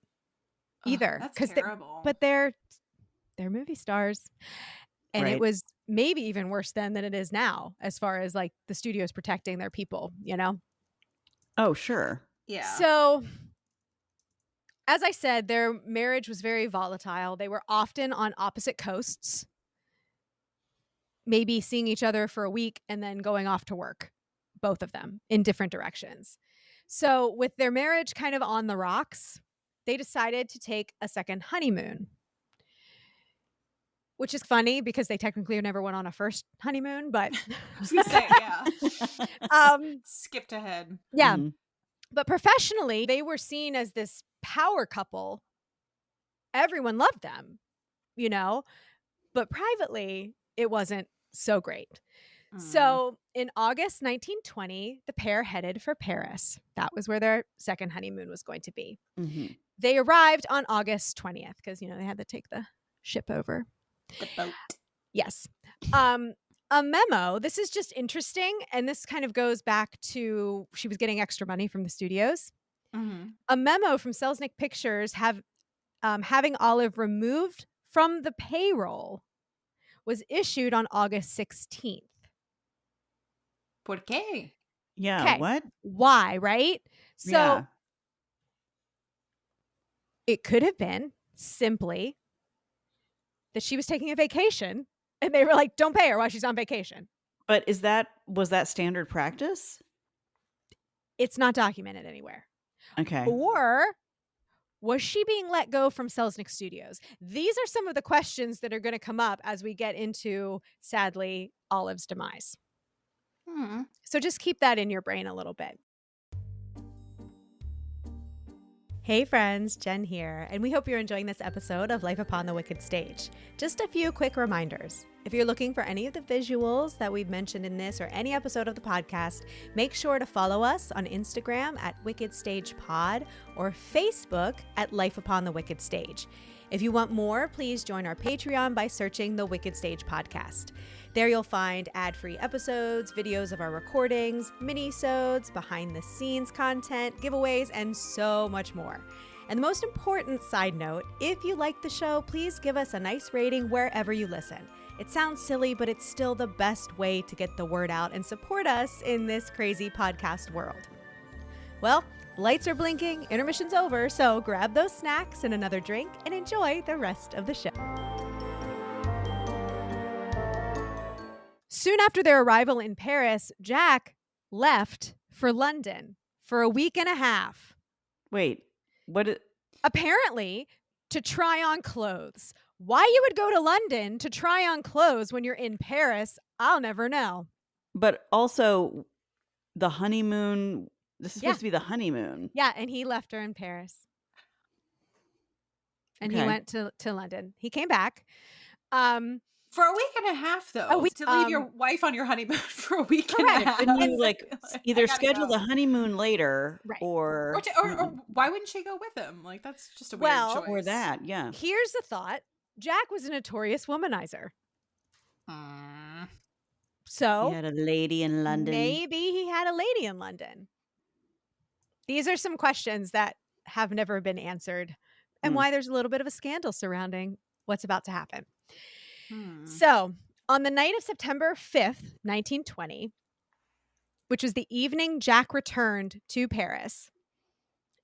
either. That's terrible. But they're movie stars. And it was maybe even worse then than it is now, as far as like the studios protecting their people, Oh, sure. Yeah. So, as I said, their marriage was very volatile. They were often on opposite coasts, maybe seeing each other for a week and then going off to work, both of them in different directions. So, with their marriage kind of on the rocks, they decided to take a second honeymoon. Which is funny because they technically never went on a first honeymoon, but I was gonna say, skipped ahead. Yeah. But professionally, they were seen as this power couple. Everyone loved them, but privately, it wasn't so great. So in August 1920, the pair headed for Paris. That was where their second honeymoon was going to be. They arrived on August 20th because, they had to take the ship over. The boat. Yes. A memo. This is just interesting. And this kind of goes back to she was getting extra money from the studios. A memo from Selznick Pictures having Olive removed from the payroll was issued on August 16th. ¿Por qué? Yeah. What? Why? Right? So it could have been simply that she was taking a vacation and they were like, don't pay her while she's on vacation. But was that standard practice? It's not documented anywhere. Okay. Or was she being let go from Selznick Studios? These are some of the questions that are going to come up as we get into, sadly, Olive's demise. So just keep that in your brain a little bit. Hey friends, Jen here, and we hope you're enjoying this episode of Life Upon the Wicked Stage. Just a few quick reminders. If you're looking for any of the visuals that we've mentioned in this or any episode of the podcast, make sure to follow us on Instagram at Wicked Stage Pod or Facebook at Life Upon the Wicked Stage. If you want more, please join our Patreon by searching the Wicked Stage Podcast. There you'll find ad-free episodes, videos of our recordings, mini-sodes, behind-the-scenes content, giveaways, and so much more. And the most important side note, if you like the show, please give us a nice rating wherever you listen. It sounds silly, but it's still the best way to get the word out and support us in this crazy podcast world. Well, lights are blinking, intermission's over, so grab those snacks and another drink and enjoy the rest of the show. Soon after their arrival in Paris, Jack left for London for a week and a half. Wait, apparently to try on clothes. Why you would go to London to try on clothes when you're in Paris, I'll never know. But also the honeymoon, this is supposed to be the honeymoon. Yeah, and he left her in Paris. And he went to London. He came back. For a week and a half, though, to leave your wife on your honeymoon for a week and a half. Couldn't you either schedule the honeymoon later, or why wouldn't she go with him? Like, that's just a weird choice. Or that, yeah. Here's the thought: Jack was a notorious womanizer. So he had a lady in London. Maybe he had a lady in London. These are some questions that have never been answered, and why there's a little bit of a scandal surrounding what's about to happen. So, on the night of September 5th, 1920, which was the evening Jack returned to Paris,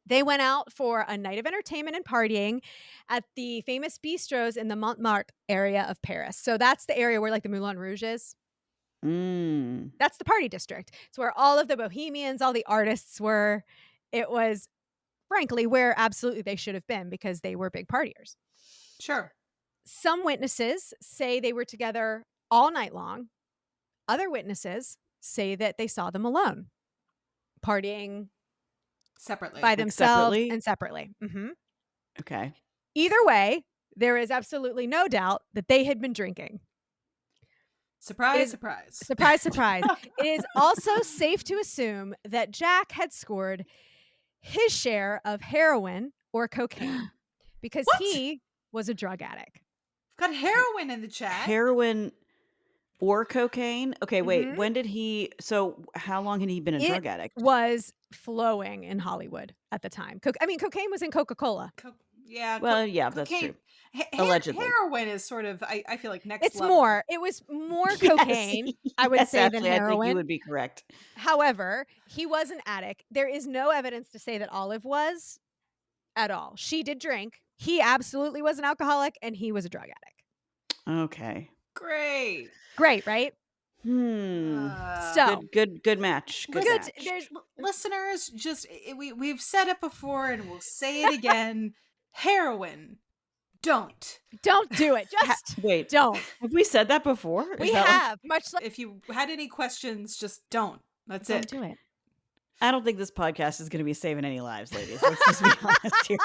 they went out for a night of entertainment and partying at the famous bistros in the Montmartre area of Paris. So that's the area where like the Moulin Rouge is. That's the party district. It's where all of the bohemians, all the artists were. It was, frankly, where absolutely they should have been because they were big partiers. Sure. Some witnesses say they were together all night long. Other witnesses say that they saw them alone, partying separately, by themselves and separately. Okay. Either way, there is absolutely no doubt that they had been drinking. Surprise, surprise. Surprise, surprise. It is also safe to assume that Jack had scored his share of heroin or cocaine because he was a drug addict. Got heroin in the chat. Heroin or cocaine? Okay, wait. When did so how long had he been a drug addict? Was flowing in Hollywood at the time. Cocaine was in Coca-Cola. That's true. Allegedly. Heroin is sort of, I feel like next it's level. It was more cocaine, I would say, than heroin. I think you would be correct. However, he was an addict. There is no evidence to say that Olive was at all. She did drink. He absolutely was an alcoholic, and he was a drug addict. Okay. Great, right? So good match. Good match. Listeners, just we've said it before, and we'll say it again. Heroin. Don't do it. Just wait. Don't. Have we said that before? We have. Much like if you had any questions, just don't. That's it. Don't do it. I don't think this podcast is going to be saving any lives, ladies. Let's just be honest here.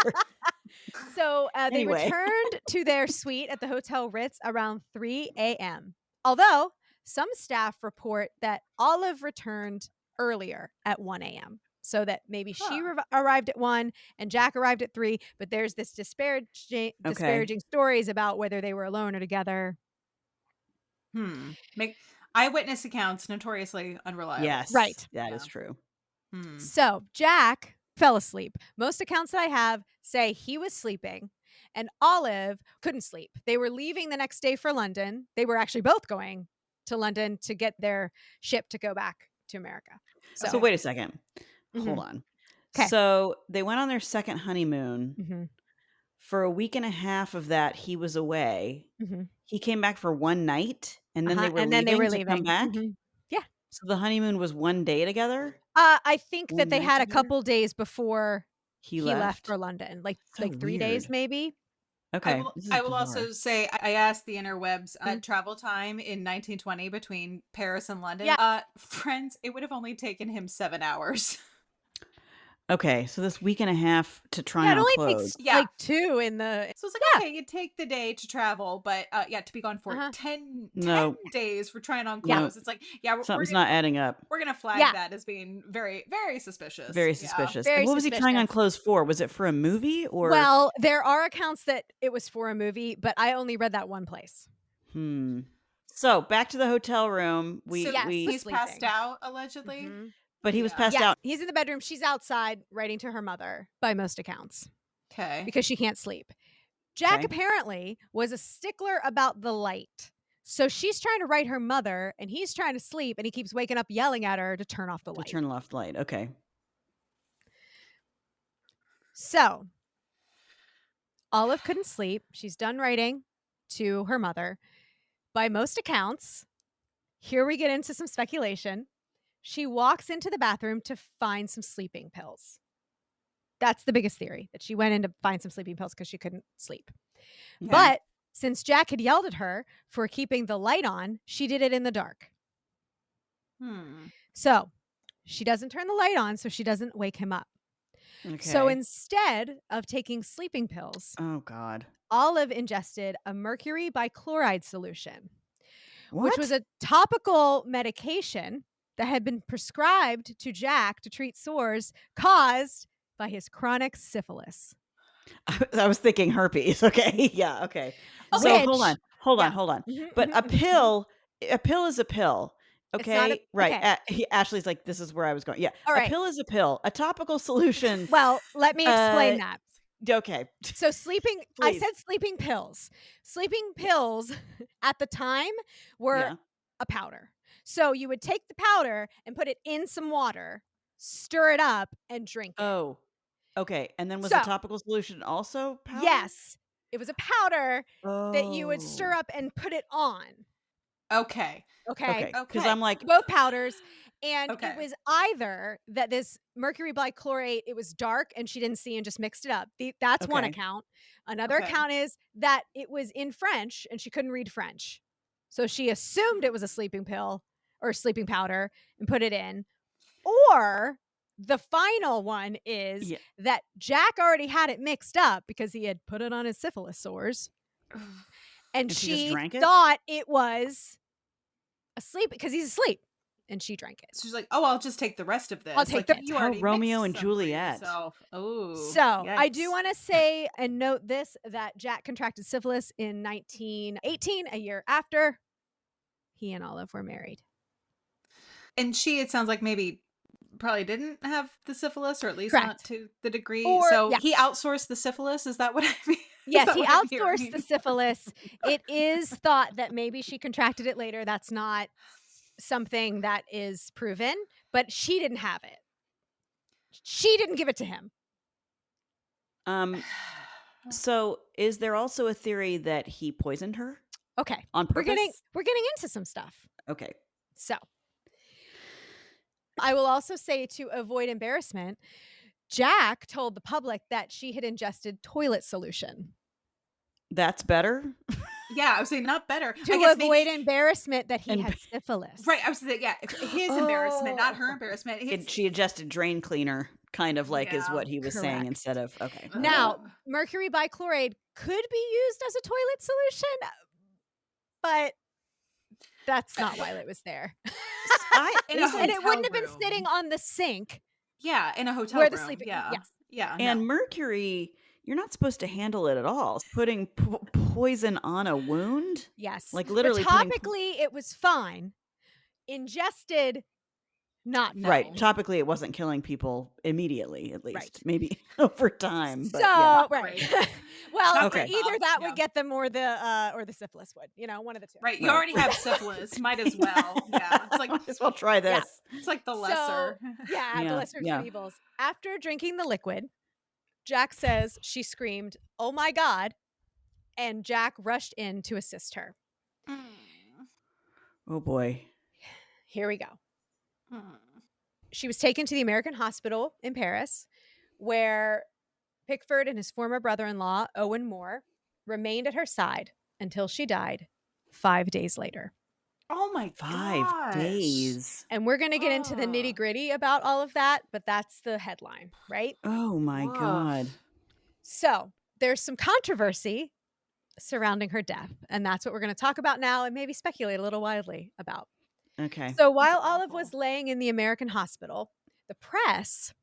So they returned to their suite at the Hotel Ritz around 3 a.m. Although some staff report that Olive returned earlier at 1 a.m. So that maybe she arrived at 1 and Jack arrived at 3. But there's this disparaging stories about whether they were alone or together. Make eyewitness accounts notoriously unreliable. Yes. Right. That is true. So Jack fell asleep. Most accounts that I have say he was sleeping and Olive couldn't sleep. They were leaving the next day for London. They were actually both going to London to get their ship to go back to America. So wait a second. Hold on. Okay. So they went on their second honeymoon. For a week and a half of that, he was away. He came back for one night and then they were leaving to come back. Yeah. So the honeymoon was one day together? I think that they had a couple days before he left for London, like 3 days maybe. Okay. I will also say I asked the interwebs travel time in 1920 between Paris and London. Yeah. Friends, it would have only taken him 7 hours. Okay, so this week and a half to try Yeah, it on only clothes. takes, Yeah. like, 2 in the So it's like, okay, you take the day to travel, but to be gone for Uh-huh. 10 No, days for trying on Yeah. no, clothes. It's like, yeah, something's not adding up. we're gonna flag Yeah. that as being very, very suspicious. Very Yeah. suspicious. And Very what was he trying on suspicious. clothes for? Was it for a movie or Well, there are accounts that it was for a movie, but I only read that one place. hmm. So, back to the hotel room. So Yes, he's passed sleeping. out, allegedly. Mhm. But he was Yeah. passed Yes, out. he's in the bedroom, she's outside writing to her mother, by most accounts, Okay. because she can't sleep. Jack Okay. apparently was a stickler about the light. So she's trying to write her mother, and he's trying to sleep, and he keeps waking up yelling at her to turn off the To light. turn off the light. Okay. So Olive couldn't sleep. She's done writing to her mother. By most accounts, here we get into some speculation. She walks into the bathroom to find some sleeping pills. That's the biggest theory, that she went in to find some sleeping pills because she couldn't sleep. Okay. But since Jack had yelled at her for keeping the light on, she did it in the dark. So she doesn't turn the light on so she doesn't wake him up. Okay. So instead of taking sleeping pills, oh God. Olive ingested a mercury bichloride solution, What? which was a topical medication that had been prescribed to Jack to treat sores caused by his chronic syphilis. I was thinking herpes. Okay. Yeah. Okay. So Which, hold yeah. on. Mhm, But mhm, a mhm, pill is a pill. It's not Okay. a Right. okay. Ashley's like, this is where I was going. Yeah. All A right. pill is a pill. A topical solution. Well, let me explain uh, that. okay. So I Please. said sleeping pills. Sleeping pills at the time were Yeah. a powder. So you would take the powder and put it in some water, stir it up, and drink it. Oh. Okay. And then was the So, topical solution also powder? yes, it was a powder that you would stir Oh. up and put it on. Okay. Okay. Okay. Because Okay. I'm like, Both powders. And Okay. it was either that this mercury bichlorate, it was dark and she didn't see and just mixed it up. That's one okay. account. Another Okay. account is that it was in French and she couldn't read French. So she assumed it was a sleeping pill or sleeping powder and put it in. Or the final one is Yeah. that Jack already had it mixed up because he had put it on his syphilis sores. And she just she drank it? thought it was asleep because he's asleep. And she drank it. So she's like, "Oh, I'll just take the rest of this." I'll take like the- you How already Romeo mixed and some for Juliet. yourself. Oh, So I do yikes. want to say and note this, that Jack contracted syphilis in 1918, a year after he and Olive were married. And she, it sounds like maybe probably didn't have the syphilis, or at least not Correct. to the degree. Or, So yeah. he outsourced the syphilis. Is that what I mean? Is Yes, that he what I'm outsourced hearing? the syphilis. It is thought that maybe she contracted it later. That's not something that is proven, but she didn't have it. She didn't give it to him. So is there also a theory that he poisoned her Okay. on We're getting purpose? into some stuff. Okay. So I will also say, to avoid embarrassment, Jack told the public that she had ingested toilet solution That's better? Yeah, I was saying not better. I to guess avoid maybe embarrassment that he And- had syphilis. right. I was saying, yeah, his embarrassment, not her embarrassment. She ingested drain cleaner, kind of like is Yeah, what he was saying correct. instead of okay. Now, mercury bichloride could be used as a toilet solution, but that's not why it was there. In a And it hotel wouldn't have been room. sitting on the sink Yeah, in a hotel where room. the sleeping. Yeah, Yes. yeah, And no. mercury, you're not supposed to handle it at all. Putting poison on a wound? Yes. Like But literally topically, it was fine. Ingested, not fine. Right. Topically, it wasn't killing people immediately, at least. Right. Maybe over time. But So, yeah. right. Great. Well, Not Okay. great, either Bob. that Yeah. would get them, or the syphilis would. One of the two. Right, you Right. already have syphilis. Might as well. Yeah, it's like Might as well try this. it's like the So, lesser. yeah, the Yeah, lesser of yeah. two evils. After drinking the liquid, Jack says she screamed, "Oh my God," and Jack rushed in to assist her. Oh boy. Here we go. She was taken to the American Hospital in Paris, where Pickford and his former brother-in-law, Owen Moore, remained at her side until she died 5 days later. Oh my 5 gosh. days. And we're gonna get into the Oh, nitty-gritty about all of that, but that's the headline, right? Oh my god. woof. So, there's some controversy surrounding her death, and that's what we're gonna talk about now and maybe speculate a little wildly about. Okay. So, That's while Olive was awful. laying in the American hospital, the press,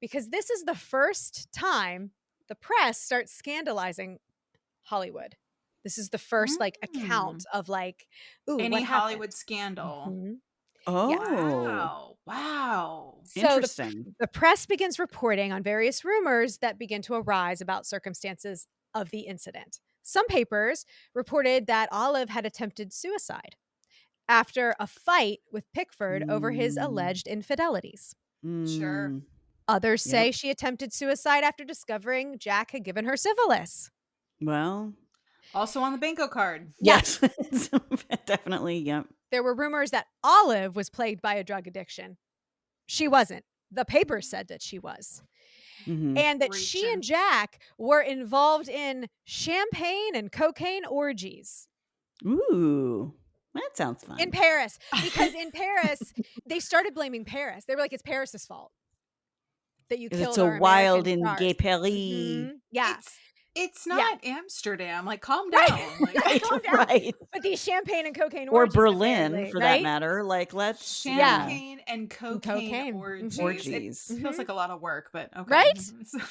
because this is the first time the press starts scandalizing Hollywood. This is the first, like, Mm. account of, like, "Ooh, Any what happened?" Hollywood scandal. Mhm. Yes. Oh, Wow. Wow. So interesting. the press begins reporting on various rumors that begin to arise about circumstances of the incident. Some papers reported that Olive had attempted suicide after a fight with Pickford over his Mm, alleged infidelities. Sure. mm, Others yep. say she attempted suicide after discovering Jack had given her syphilis. Well, Also on the bingo card. yes. Yes, Definitely, yep. there were rumors that Olive was plagued by a drug addiction. She wasn't. The papers said that she was. Mhm. And that she and Reaching. Jack were involved in champagne and cocaine orgies Ooh, that sounds in fun. Paris. Because in Paris, they started blaming Paris. They were like, it's Paris's fault that you 'Cause it's killed so our wild American in Gay stars. Paris. Yeah. It's Yeah. not Amsterdam. Like, calm Right. down. Like Right. Right, Calm down. right. But these champagne and cocaine Or orgies, Berlin, apparently, for that right? matter. Like, let's Yeah. champagne and And cocaine cocaine. orgies. It orgies. feels like a lot of work, but okay. Right?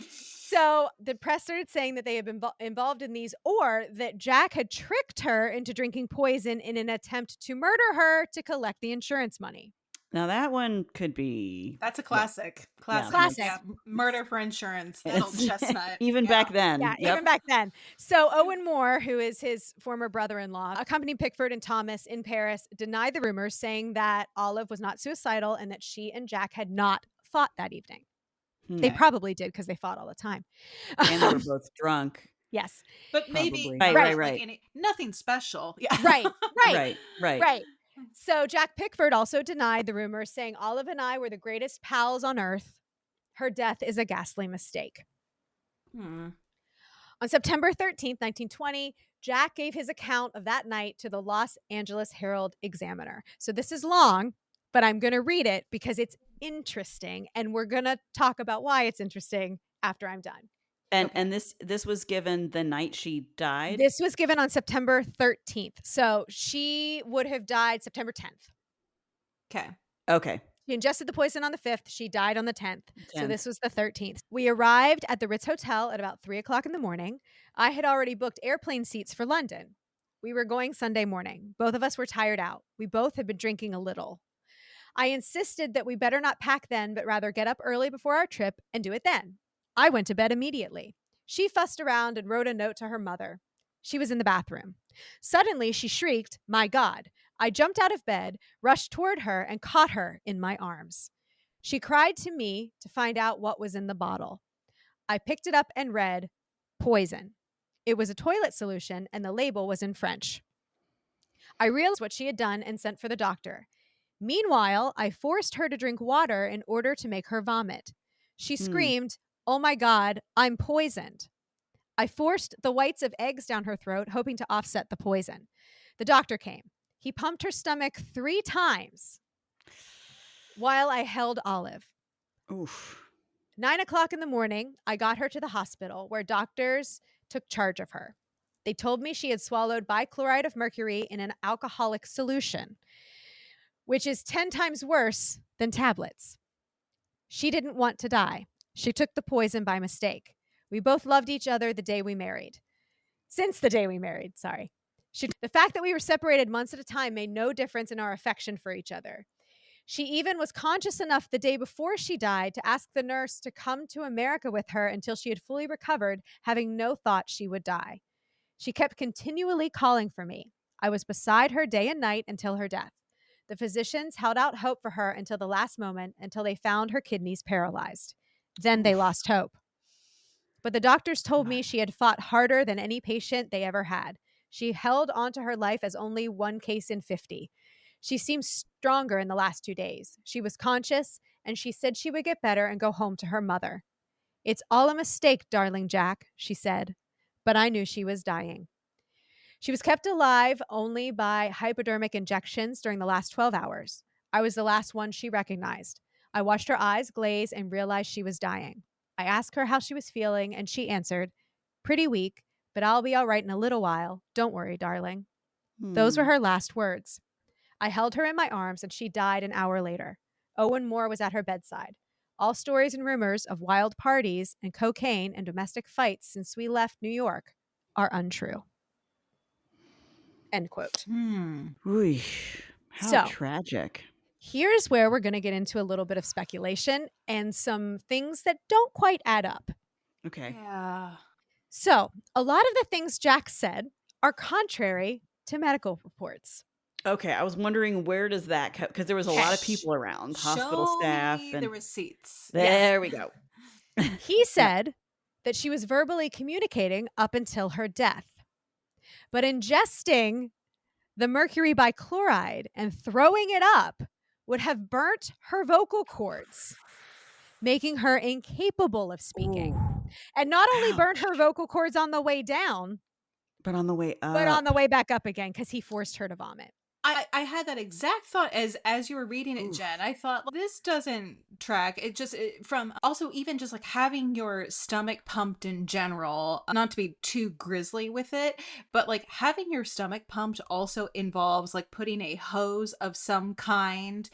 So the press started saying that they had been involved in these, or that Jack had tricked her into drinking poison in an attempt to murder her to collect the insurance money. Now that one could be That's a what? classic. Yeah, Classic. Classic. Yeah. Murder for insurance. That old it's chestnut. even back Yeah. Yeah, then. even Yep. back then. So Owen Moore, who is his former brother-in-law, accompanied Pickford and Thomas in Paris, denied the rumors, saying that Olive was not suicidal and that she and Jack had not fought that evening. They Hmm. Okay. probably did because they fought all the time. And they were Um, both drunk, yes. But maybe probably. Right, right, not Right. like right. any, nothing special. Yeah. Right. Right. Right, right. Right. So Jack Pickford also denied the rumors, saying Olive and I were the greatest pals on earth. Her death is a ghastly mistake. Hmm. On September 13th, 1920, Jack gave his account of that night to the Los Angeles Herald Examiner. So this is long, but I'm going to read it because it's interesting, and we're going to talk about why it's interesting after I'm done. And Okay. this was given the night she died? This was given on September 13th. So she would have died September 10th. Okay. Okay. She ingested the poison on the 5th. She died on the 10th. So 10th. this was the 13th. We arrived at the Ritz Hotel at about 3 o'clock in the morning. I had already booked airplane seats for London. We were going Sunday morning. Both of us were tired out. We both had been drinking a little. I insisted that we better not pack then, but rather get up early before our trip and do it then. I went to bed immediately. She fussed around and wrote a note to her mother. She was in the bathroom. Suddenly, she shrieked, "My God." I jumped out of bed, rushed toward her, and caught her in my arms. She cried to me to find out what was in the bottle. I picked it up and read, "Poison." It was a toilet solution, and the label was in French. I realized what she had done and sent for the doctor. Meanwhile, I forced her to drink water in order to make her vomit. She Hmm. screamed, "Oh my God, I'm poisoned." I forced the whites of eggs down her throat, hoping to offset the poison. The doctor came. He pumped her stomach 3 times while I held Olive. Oof. 9 o'clock in the morning, I got her to the hospital where doctors took charge of her. They told me she had swallowed bichloride of mercury in an alcoholic solution, which is 10 times worse than tablets. She didn't want to die. She took the poison by mistake. We both loved each other the day we married. Since the day we married, sorry. The fact that we were separated months at a time made no difference in our affection for each other. She even was conscious enough the day before she died to ask the nurse to come to America with her until she had fully recovered, having no thought she would die. She kept continually calling for me. I was beside her day and night until her death. The physicians held out hope for her until the last moment, until they found her kidneys paralyzed. Then they Oof. lost hope. But the doctors told Wow. me she had fought harder than any patient they ever had. She held on to her life as only one case in 50. She seemed stronger in the last 2 days. She was conscious, and she said she would get better and go home to her mother. "It's all a mistake, darling Jack," she said. But I knew she was dying. She was kept alive only by hypodermic injections during the last 12 hours. I was the last one she recognized. I watched her eyes glaze and realized she was dying. I asked her how she was feeling, and she answered, "Pretty weak, but I'll be all right in a little while. Don't worry, darling." Those were her last words. I held her in my arms, and she died an hour later. Owen Moore was at her bedside. All stories and rumors of wild parties and cocaine and domestic fights since we left New York are untrue. End quote. Ooh, how tragic. Here's where we're going to get into a little bit of speculation and some things that don't quite add up. Okay. Yeah. So, a lot of the things Jack said are contrary to medical reports. Okay, I was wondering where does that come, because there was a lot of people around, hospital staff, me and the receipts. there we go. He said that she was verbally communicating up until her death, but ingesting the mercury bichloride and throwing it up would have burnt her vocal cords, making her incapable of speaking. Ooh. And not only burnt Ouch. her vocal cords on the way down, But on the way up. but on the way back up again, because he forced her to vomit. I had that exact thought as you were reading it, Jen. I thought, like, this doesn't track. From also even just like having your stomach pumped in general, not to be too grisly with it, but like having your stomach pumped also involves like putting a hose of some kind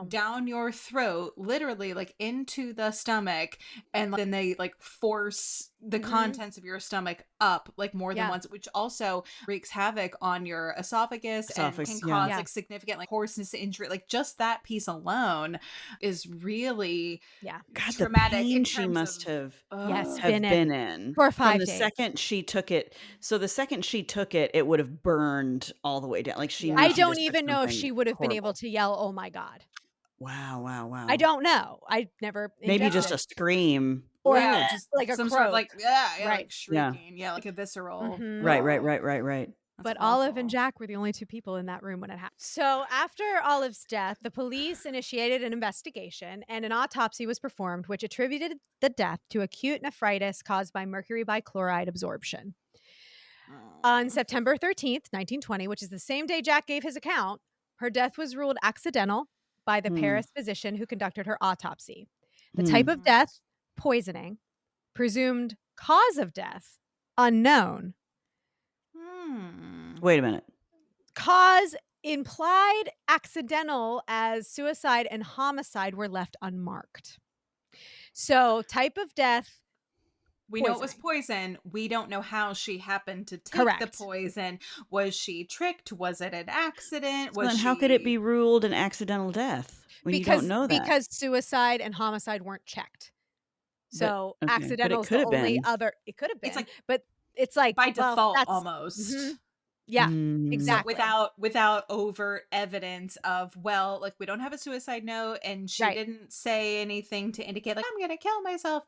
down your throat, literally like into the stomach, and then they like force the contents of your stomach up like more than once, which also wreaks havoc on your esophagus and can cause like significant like hoarseness injury. Like just that piece alone is really traumatic. The pain in she terms must of, have been in for 5 from the days. second she took it. So the second she took it, it would have burned all the way down. Like she knew I she don't just took even know if something she would have been able horrible. to yell, "Oh my God." Wow. I don't know. I never Maybe just ingested. a scream. Or just like a some croak. sort of like Right. like shrieking, like a visceral. Right. But Olive and Jack were the only two people in that room when it happened. So after Olive's death, the police initiated an investigation and an autopsy was performed, which attributed the death to acute nephritis caused by mercury bichloride absorption. On September 13th, 1920, which is the same day Jack gave his account, her death was ruled accidental by the Paris physician who conducted her autopsy. The type of death, poisoning. Presumed cause of death, unknown. Wait a minute. Cause implied accidental, as suicide and homicide were left unmarked. So type of death, we know it was poison. We don't know how she happened to take the poison. Was she tricked? Was it an accident? Then how could it be ruled an accidental death when you don't know that? Because suicide and homicide weren't checked. So accidental is the only other. It could have been. It's like by default almost. Yeah, exactly. So without overt evidence of, well, like we don't have a suicide note and she didn't say anything to indicate like I'm going to kill myself.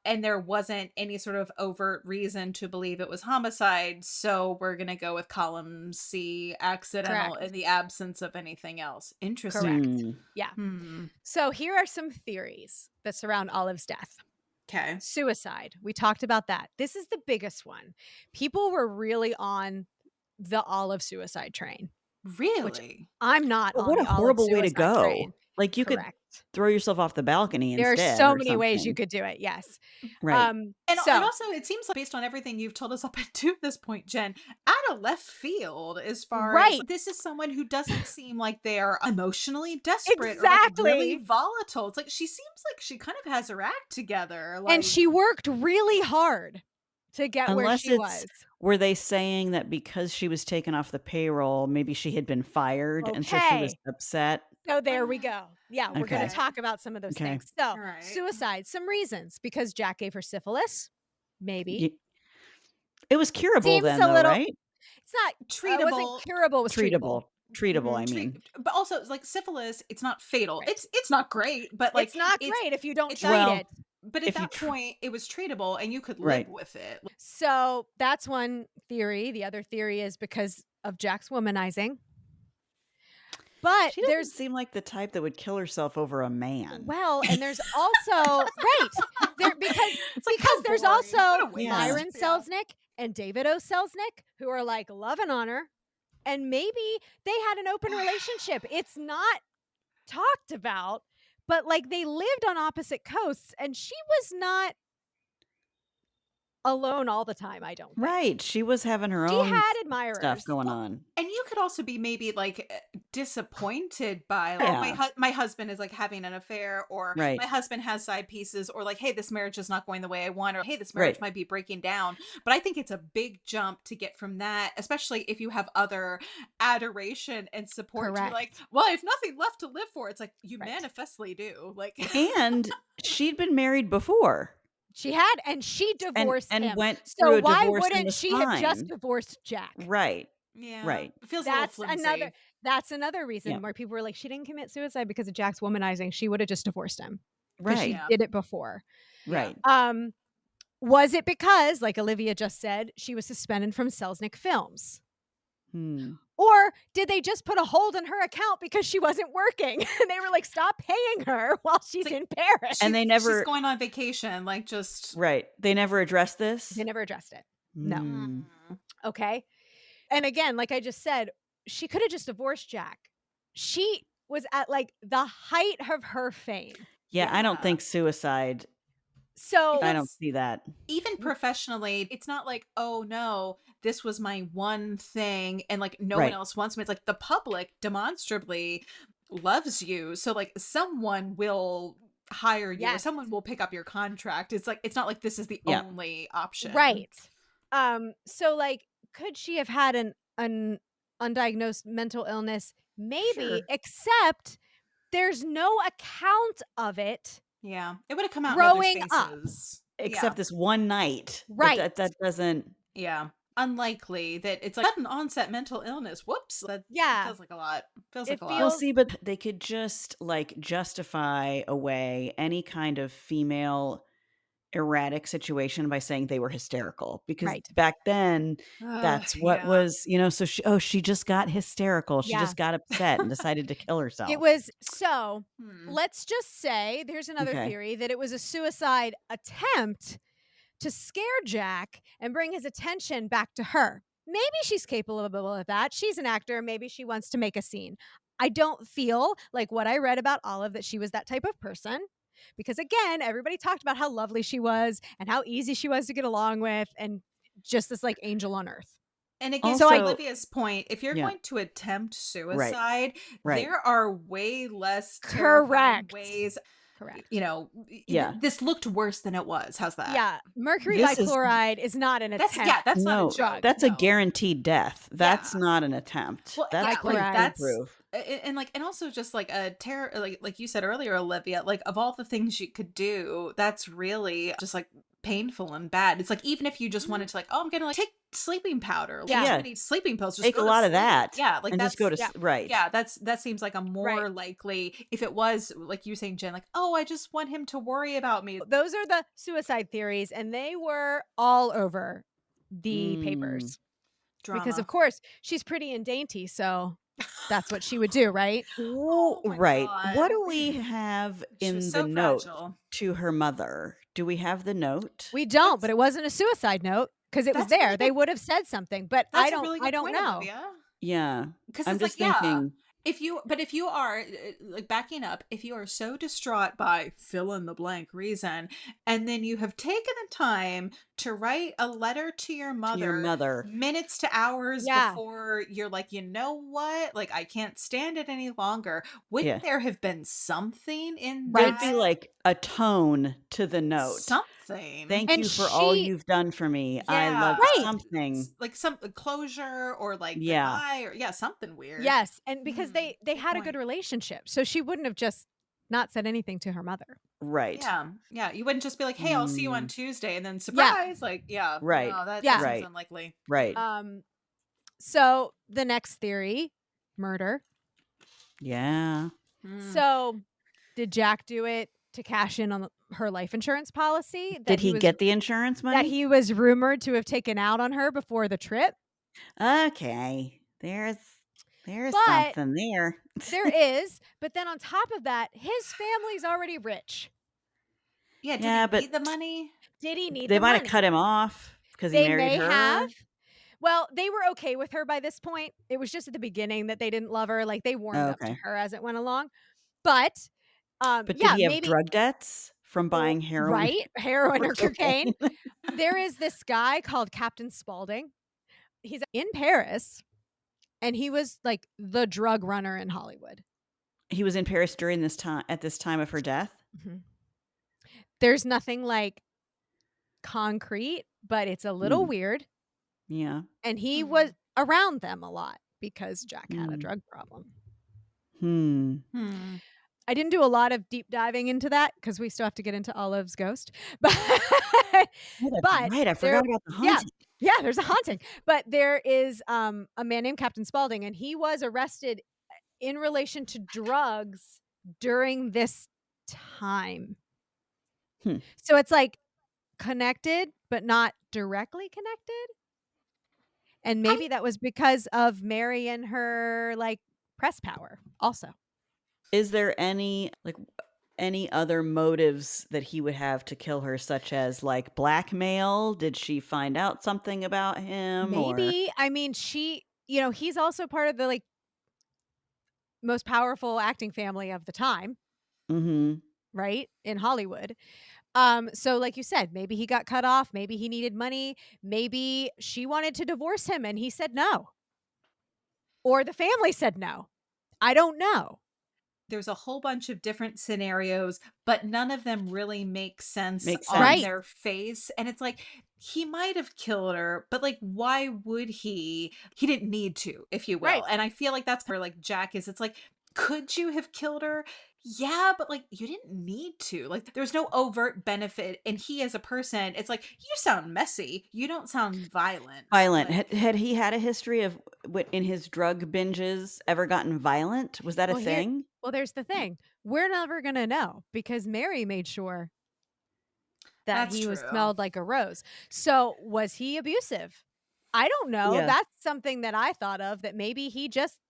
And there wasn't any sort of overt reason to believe it was homicide. So we're going to go with column C, accidental, in the absence of anything else. Interesting. Yeah. So here are some theories that surround Olive's death. Okay. Suicide. We talked about that. This is the biggest one. People were really on the Olive suicide train. Really? I'm not on what the a horrible Olive way to suicide go. train. Like you could throw yourself off the balcony there instead. There are so many ways you could do it. Yes. Right. And also it seems like based on everything you've told us up to this point, Jen, out of left field as far as this is someone who doesn't seem like they're emotionally desperate or like really volatile. It's like she seems like she kind of has her act together. Like, and she worked really hard to get where she was. Were they saying that because she was taken off the payroll, maybe she had been fired and so she was upset? So there we go. Yeah, we're going to talk about some of those things. So suicide, some reasons. Because Jack gave her syphilis, maybe. It was curable then, though, right? It's not treatable. It wasn't curable. It was treatable. Treatable, I mean. But also, it's like syphilis, it's not fatal. It's not great, but like it's not great if you don't treat it. But at that point, it was treatable and you could live with it. So that's one theory. The other theory is because of Jack's womanizing. But she doesn't seem like the type that would kill herself over a man. Well, and there's also because there's also Myron Selznick and David O. Selznick, who are like love and honor, and maybe they had an open relationship. It's not talked about, but like they lived on opposite coasts, and she was not alone all the time, I don't think. Right. She was having her She own had stuff admirers. going on. And you could also be maybe like disappointed by like, Yeah. my husband is like having an affair, or Right. my husband has side pieces, or like, hey, this marriage is not going the way I want, or hey, this Right. marriage might be breaking down. But I think it's a big jump to get from that, especially if you have other adoration and support to be like, Correct. well, I have nothing left to live for. It's like you Right. manifestly do. Like, And she'd been married before. She had, and she divorced and him. went So through a why divorce and wouldn't was she have just fine. divorced Jack? Right. yeah, Right. it feels That's a little flimsy. another reason Yeah. where people were like, she didn't commit suicide because of Jack's womanizing. She would have just divorced him because Right. she Yeah. did it before. Right. Was it because, like Olivia just said, she was suspended from Selznick Films? Hmm. Or did they just put a hold on her account because she wasn't working? And they were like, stop paying her while she's like, in Paris. And they never she's going on vacation, like just Right. They never addressed this. They never addressed it. No. Hmm. Okay. And again, like I just said, she could have just divorced Jack. She was at like the height of her fame. Yeah, I don't Yeah. think suicide. So I don't see that. even professionally, it's not like, oh no, this was my one thing and like no Right. one else wants me. It's like the public demonstrably loves you. So like someone will hire you or Yes. someone will pick up your contract. It's like it's not like this is the Yeah. only option. right. So like could she have had an undiagnosed mental illness? Maybe, Sure. except there's no account of it. Yeah. It would have come out Growing in up. other spaces. Except this one night. But Right. that doesn't. Yeah. Unlikely that it's like sudden onset mental illness. Whoops. That Yeah. feels like a lot. Feels It like a lot. Well, feels- see, but they could just like justify away any kind of female erratic situation by saying they were hysterical, because Right. back then that's what Yeah. was, so she just got hysterical. She Yeah. just got upset and decided to kill herself. It was so Hmm. let's just say there's another Okay. theory that it was a suicide attempt to scare Jack and bring his attention back to her. Maybe she's capable of that. She's an actor. Maybe she wants to make a scene. I don't feel like what I read about Olive that she was that type of person. Because again, everybody talked about how lovely she was and how easy she was to get along with and just this like angel on earth. And again, Also- to Olivia's point, if you're Yeah. going to attempt suicide, Right. there are way less terrifying Correct. ways. Correct. Yeah. This looked worse than it was. How's that? Yeah. Mercury This is- bichloride is not an That's attempt. that's No, not a joke. that's a no. guaranteed death. That's Yeah. not an attempt. Well, That's yeah, like like, that's proof. and also just like a terror, like you said earlier, Olivia, like of all the things you could do, that's really just like painful and bad. It's like even if you just wanted to like, oh, I'm gonna like take sleeping powder, like, Yeah. I'm gonna eat sleeping pills, just Take go a to lot of sleep. that. Yeah, like and that's just go to yeah. right. yeah, that seems like a more Right. likely if it was like you saying, Jen, like, oh, I just want him to worry about me. Those are the suicide theories, and they were all over the Mm. papers. Drama. Because of course she's pretty and dainty, so that's what she would do, right? Oh my Right. God. What do we have She in was the so note fragile. to her mother? Do we have the note? We don't, That's- but it wasn't a suicide note because it was That's a there. really They good- would have said something, but That's I a don't. really good I don't point, know. Olivia. Yeah. Because I'm it's just like, yeah, thinking. if you are like backing up, if you are so distraught by fill in the blank reason, and then you have taken the time to write a letter to your mother minutes to hours Yeah. before you're like, you know what, like I can't stand it any longer, wouldn't Yeah. there have been something in There'd that? be like a tone to the note. Something. Thank And you for all she- you've done for me. I love Right. something. Like some closure or like Yeah. goodbye or something weird. Yes, and because Mm, they good had a point. good relationship, so she wouldn't have just not said anything to her mother. Right. Yeah. You wouldn't just be like, "Hey, I'll see you on Mm. Tuesday," and then surprise, like, yeah, Right. no, that Yeah. seems Right. unlikely. Right. So the next theory, murder. Yeah. Mm. So did Jack do it to cash in on her life insurance policy? Did he get the insurance money? that he was rumored to have taken out on her before the trip? Okay. There's But- something there. There is, but then on top of that, his family's already rich. Yeah, did Yeah, he but- need the money? Did he need They the might money? have cut him off 'Cause he They married may have. her? Well, they were okay with her by this point. It was just at the beginning that they didn't love her, like, they warmed Oh, up to okay. her as it went along. But, But did yeah, he have maybe drug debts from or buying heroin right? Heroin or or cocaine. cocaine? There is this guy called Captain Spaulding. He's in Paris, and he was, like, the drug runner in Hollywood. He was in Paris during this time of her death? Mhm. There's nothing, like, concrete, but it's a little Mm, weird, yeah. and he was Mm. around them a lot because Jack had a Mm. drug problem. Hmm. Hmm. I didn't do a lot of deep diving into that because we still have to get into Olive's ghost, but Oh, that's but right, I there forgot about the yeah, haunting. yeah, there's a haunting, but there is, a man named Captain Spaulding, and he was arrested in relation to drugs during this time. Hmm. So it's, like, connected, but not directly connected, and I maybe that was because of Mary and her, like, press power also. Is there any other motives that he would have to kill her, such as, like, blackmail? Did she find out something about him or Maybe, I mean, he's also part of the, like, most powerful acting family of the time, Mhm. right, in Hollywood. So like you said, maybe he got cut off, maybe he needed money, maybe she wanted to divorce him and he said no, or the family said no. I don't know. There's a whole bunch of different scenarios, but none of them really make sense Makes on sense. Right, their face, and it's like, he might have killed her, but, like, why would he? He didn't need to, if you right. will, and I feel like that's where, like, Jack is, it's like, could you have killed her? Yeah, but, like, you didn't need to, like, there's no overt benefit, and he as a person, it's like, "You sound messy, you don't sound violent," Violent. like Had he had a history of in his drug binges ever gotten violent? Was that a Well, here thing? there's the thing. We're never gonna know because Mary made sure that that's he was true. smelled like a rose. So, was he abusive? I don't know. Yeah. That's something that I thought of that maybe he just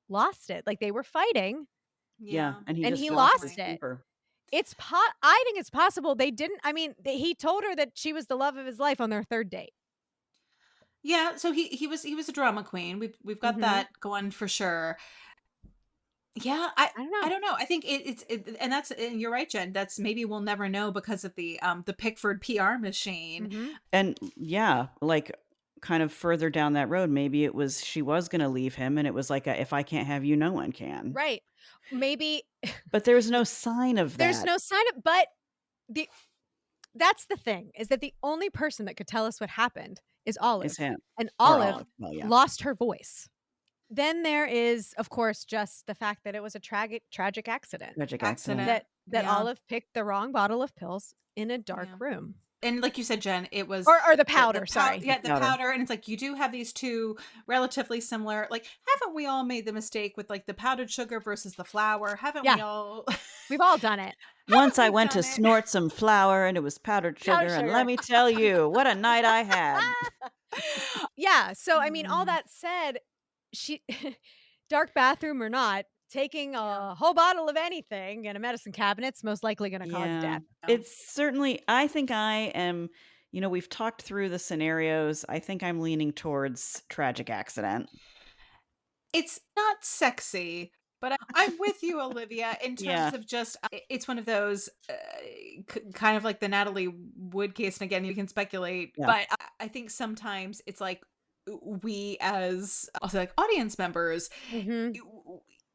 lost it. Like, they were fighting Yeah, Yeah, and he and just he good lost his lost point. it. temper. I think it's possible they didn't I mean, he told her that she was the love of his life on their 3rd date. Yeah, so he was a drama queen. We've got Mhm. that going for sure. Yeah, I I don't I know. don't know. I think and that's and you're right, Jen. That's maybe we'll never know because of the Pickford PR machine. Mhm. And yeah, like, kind of further down that road, maybe it was she was gonna leave him, and it was like a, "If I can't have you, no one can." Right. Maybe But there's no sign of there's that. no sign of but the that's the thing, is that the only person that could tell us what happened is Is Olive, him and or Olive Olive. Well, yeah. lost her voice. Then there is, of course, just the fact that it was a tragic accident, Tragic accident. Accident. that Yeah. Olive picked the wrong bottle of pills in a dark Yeah. room. And like you said, Jen, it was Or the the powder, powder, sorry. The yeah, the powder. powder, and it's like you do have these two relatively similar, like, haven't we all made the mistake with like the powdered sugar versus the flour? Haven't Yeah, we all we've all done it. Once haven't I we went to done it? snort some flour, and it was powdered Powdered sugar, and let sugar. me tell you, what a night I had. Yeah, so, I mean, all Mm, that said, she dark bathroom or not, taking yeah. a whole bottle of anything in a medicine cabinet's most likely gonna cause Yeah. death. Yeah. It's certainly I think I am we've talked through the scenarios. I think I'm leaning towards tragic accident. It's not sexy, but I'm with you, Olivia, in Yeah. terms of just it's one of those kind of like the Natalie Wood case, and again, you can speculate, Yeah. but I think sometimes it's like we as also like audience members, Mhm.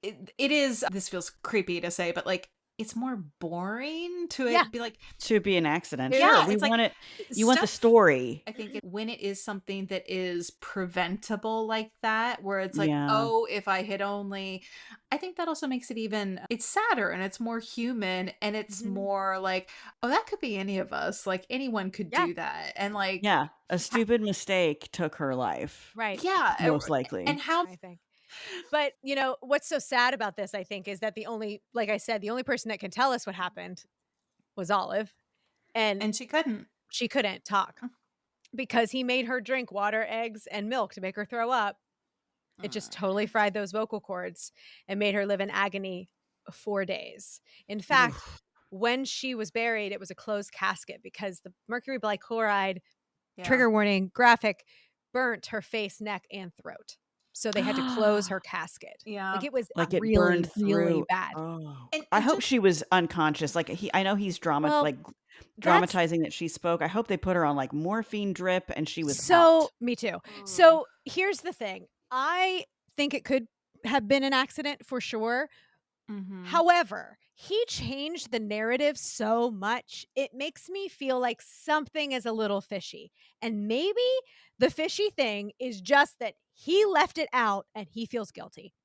it, it is. This feels creepy to say, but like it's more boring to Yeah, it be like, Should be an accident. it Sure. yeah, We is. it's like want it you want the stuff. story. I think when it is something that is preventable like that, where it's like, Yeah. oh, if I had only, I think that also makes it even, it's sadder and it's more human and it's Mhm. more like, oh, that could be any of us. Like anyone could Yeah, do that. And like, Yeah. A ha- stupid mistake took her life, right, yeah. most likely. And how, I think. But, what's so sad about this, I think, is that like I said, the only person that can tell us what happened was Olive, and and she couldn't. she couldn't talk because he made her drink water, eggs, and milk to make her throw up. It just totally fried those vocal cords and made her live in agony 4 days. In fact, Oof. when she was buried, it was a closed casket because the mercury bichloride trigger warning, graphic, burnt her face, neck, and throat. So they had to close her casket. Yeah. Like, it was Like it really, burned really through. bad. Oh, And I it hope just she was unconscious. Like I know he's Well, that's dramatizing that she spoke. I hope they put her on like morphine drip and she was so out. me too. mm, So here's the thing. I think it could have been an accident for sure. mhm. However, he changed the narrative so much, it makes me feel like something is a little fishy. And maybe the fishy thing is just that he left it out and he feels guilty.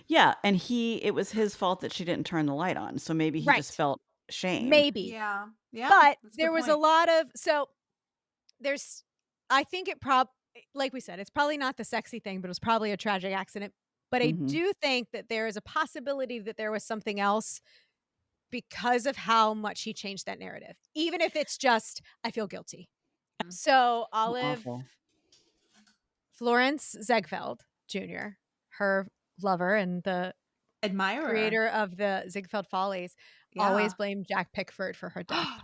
Yeah, and it was his fault that she didn't turn the light on. So maybe he just Right. felt shame. Maybe. Yeah. Yeah, But that's a there good was a point. lot of there's I think like we said, it's probably not the sexy thing, but it was probably a tragic accident. But I Mhm. do think that there is a possibility that there was something else because of how much he changed that narrative, even if it's just, I feel guilty. Mm. So How Olive awful. Florence Ziegfeld Jr., her lover and the Admirer. creator of the Ziegfeld Follies, always Yeah. blamed Jack Pickford for her death.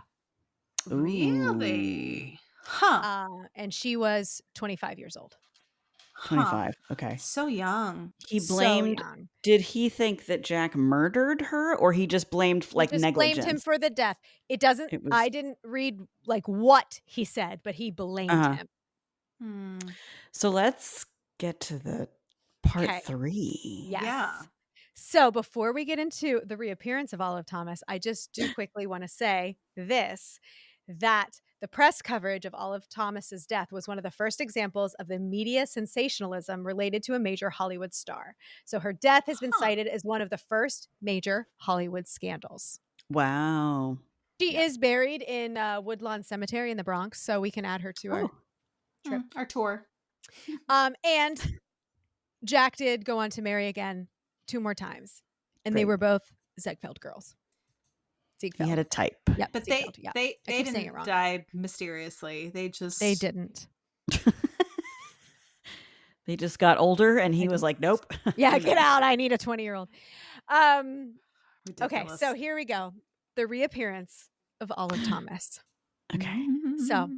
Ooh. Really? Huh. And she was 25 years old. Huh. 25. Okay. So young. He So blamed young. Did he think that Jack murdered her or he just blamed He like just blamed him negligence? for the death. It doesn't It was I didn't read, like, what he said, but he blamed uh-huh. him. Hmm. So let's get to the part Okay. 3. Yeah. Yes. So before we get into the reappearance of Olive Thomas, I just do quickly want to say this, that the press coverage of Olive Thomas's death was one of the first examples of the media sensationalism related to a major Hollywood star. So her death has been Huh. cited as one of the first major Hollywood scandals. Wow. She Yeah. is buried in Woodlawn Cemetery in the Bronx, so we can add her to our Oh, trip. Our tour. And Jack did go on to marry again 2 more times, and they great. were both Ziegfeld girls. He had Ziegfeld. a type. Yep, But they Ziegfeld, yep. they I they keep saying it didn't wrong. die mysteriously. They They just didn't. They just got older and I he was didn't. like, "Nope." Yeah, get no. out, I need a 20-year-old. Um, okay, so Ridiculous. here we go. The reappearance of Olive Thomas. Okay. So,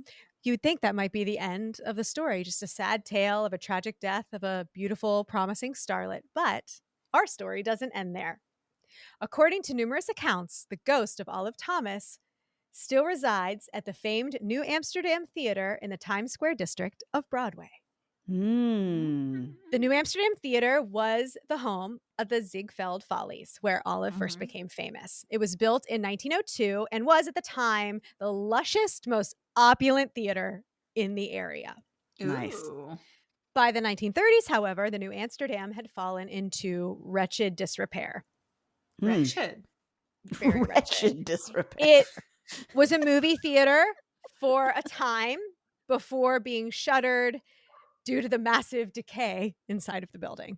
you would think that might be the end of the story, just a sad tale of a tragic death of a beautiful, promising starlet, but our story doesn't end there. According to numerous accounts, the ghost of Olive Thomas still resides at the famed New Amsterdam Theater in the Times Square district of Broadway. Mm. The New Amsterdam Theater was the home of the Ziegfeld Follies, where Olive first Mhm. became famous. It was built in 1902 and was at the time the lushest, most opulent theater in the area. Nice. Ooh. By the 1930s, however, the New Amsterdam had fallen into wretched disrepair. Mm. Wretched. Very wretched. Wretched disrepair. It was a movie theater for a time before being shuttered due to the massive decay inside of the building.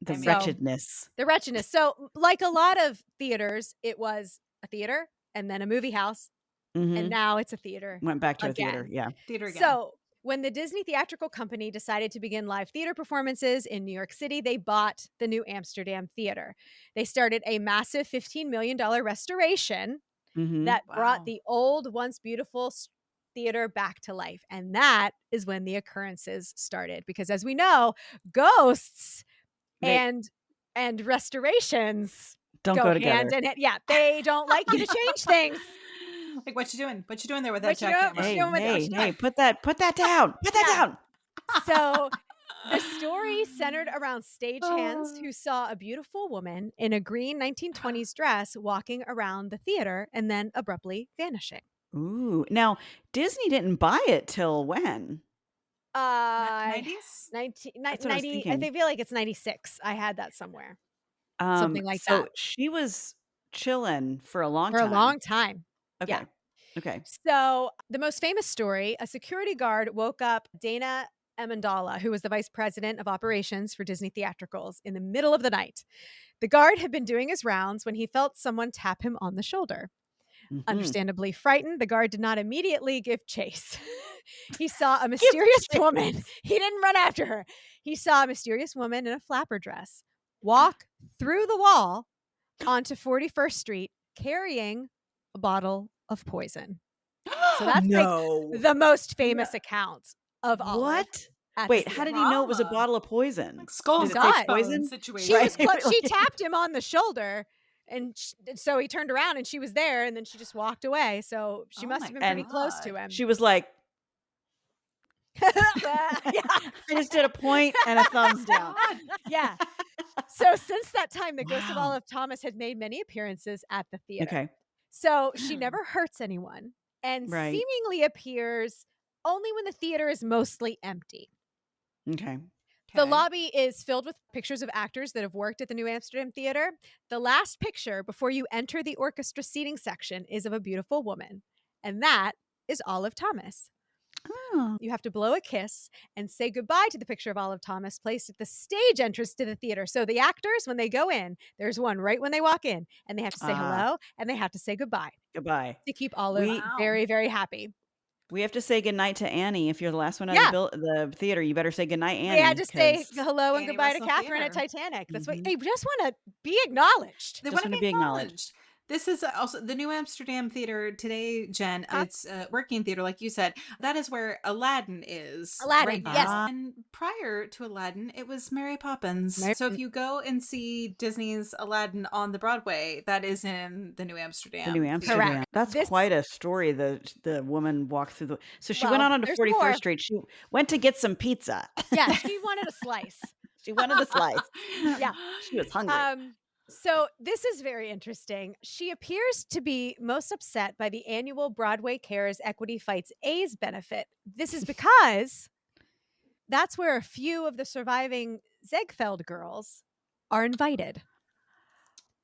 The I mean, So, wretchedness. the wretchedness. So, like a lot of theaters, it was a theater and then a movie house, and Mhm. now it's a theater Went back to a theater, again. yeah. theater again. So, when the Disney Theatrical Company decided to begin live theater performances in New York City, they bought the New Amsterdam Theater. They started a massive $15 million restoration Mhm. that brought Wow. the old, once beautiful theater back to life. And that is when the occurrences started. Because as we know, ghosts They and restorations don't go go hand together. in hand. Yeah, they don't like you to change things. Like, what you doing? What you doing there with that What you doing? What you jackhammer? Hey, doing with it? What hey, you hey, doing? put that down. Put that Yeah. down. So the story centered around stagehands Oh. who saw a beautiful woman in a green 1920s dress walking around the theater and then abruptly vanishing. Ooh. Now, Disney didn't buy it till when? Uh 90s? 19 That's what I was 90, I thinking. feel like it's 96. I had that somewhere. Something like So that. she was chilling for a long For a time. long time. Yeah. Okay. Okay. So, the most famous story, a security guard woke up Dana Amendola, who was the vice president of operations for Disney Theatricals, in the middle of the night. The guard had been doing his rounds when he felt someone tap him on the shoulder. Mhm. Understandably frightened, the guard did not immediately give chase. He saw a Give mysterious woman. chase. He didn't run after her. He saw a mysterious woman in a flapper dress walk through the wall onto 41st Street carrying a bottle of poison. So that's like No. the most famous account of Olive What? at the Wait, how theater. did he know it was a Drama. bottle of poison? Like skull Did it say God. crossbones poison? She situation. was she tapped him on the shoulder, and so he turned around and she was there, and then she just walked away. So she Oh must my have been pretty And close to God. him. She was like, Yeah. I just did a point and a thumbs down. God. Yeah. So since that time, the ghost of Wow. Olive Thomas had made many appearances at the theater. Okay. So she never hurts anyone and Right. seemingly appears only when the theater is mostly empty. Okay. The Okay. lobby is filled with pictures of actors that have worked at the New Amsterdam Theater. The last picture before you enter the orchestra seating section is of a beautiful woman, and that is Olive Thomas. Oh. You have to blow a kiss and say goodbye to the picture of Olive Thomas placed at the stage entrance to the theater. So the actors, when they go in, there's one right when they walk in, and they have to say hello and they have to say goodbye Goodbye. to keep Olive We very, very happy. we have to say goodnight to Annie. If you're the last one out Yeah. of the theater, you better say goodnight, They had Annie. to say 'Cause hello and Annie goodbye to Russell Catherine at Theater. Titanic. That's what Mhm. they just want to be acknowledged. They Just want to wanna be be acknowledged. acknowledged. This is also the New Amsterdam Theater today, Jen. Huh? It's a working theater, like you said. That is where Aladdin is Aladdin, right now. yes. And prior to Aladdin, it was Mary Poppins. Mary- So if you go and see Disney's Aladdin on the Broadway, that is in the New Amsterdam. The New Theater. Amsterdam. Correct. That's This- quite a story. The woman walked through the. So she went Well, out onto there's 41st more. Street. She went to get some pizza. Yeah, she wanted a slice. She wanted a slice. Yeah. She was hungry. So this is very interesting. She appears to be most upset by the annual Broadway Cares Equity Fights A's benefit. This is because that's where a few of the surviving Ziegfeld girls are invited.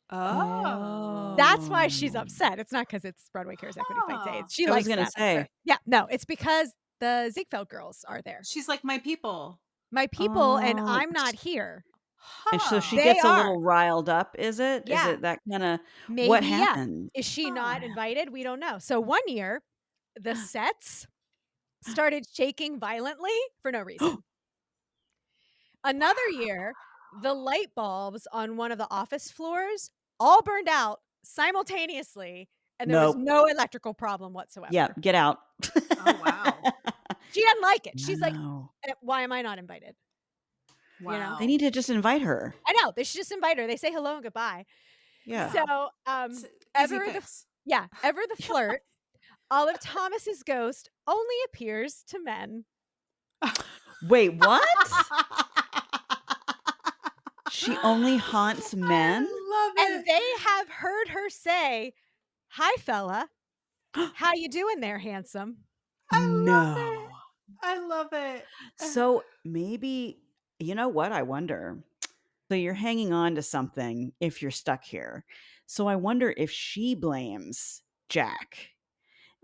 Oh. That's why she's upset. It's not because it's Broadway Cares Equity Fights Huh. AIDS. She I was likes gonna that. say. Yeah, no, it's because the Ziegfeld girls are there. She's like my people. My people, and Oh, I'm not here. And so she Huh. They gets a are. little riled up, is it? Is Yeah. it that kinda Maybe, what yeah. happened? Is she not Huh. invited? We don't know. So one year, the sets started shaking violently for no reason. Another year, the light bulbs on one of the office floors all burned out simultaneously, and there was Nope. no electrical problem whatsoever. Yeah, get out. Oh, wow. She doesn't like it. She's like, No. why am I not invited? Wow. You know? They need to just invite her. I know. They should just invite her. They say hello and goodbye. Yeah. So, It's easy ever the fix. ever the flirt, Olive Thomas's ghost only appears to men. Wait, what? She only haunts men? I love And it. they have heard her say, "Hi, fella. How you doing there, handsome?" I love No. it. I love it. So maybe, you know what? I wonder. So you're hanging on to something if you're stuck here. So I wonder if she blames Jack.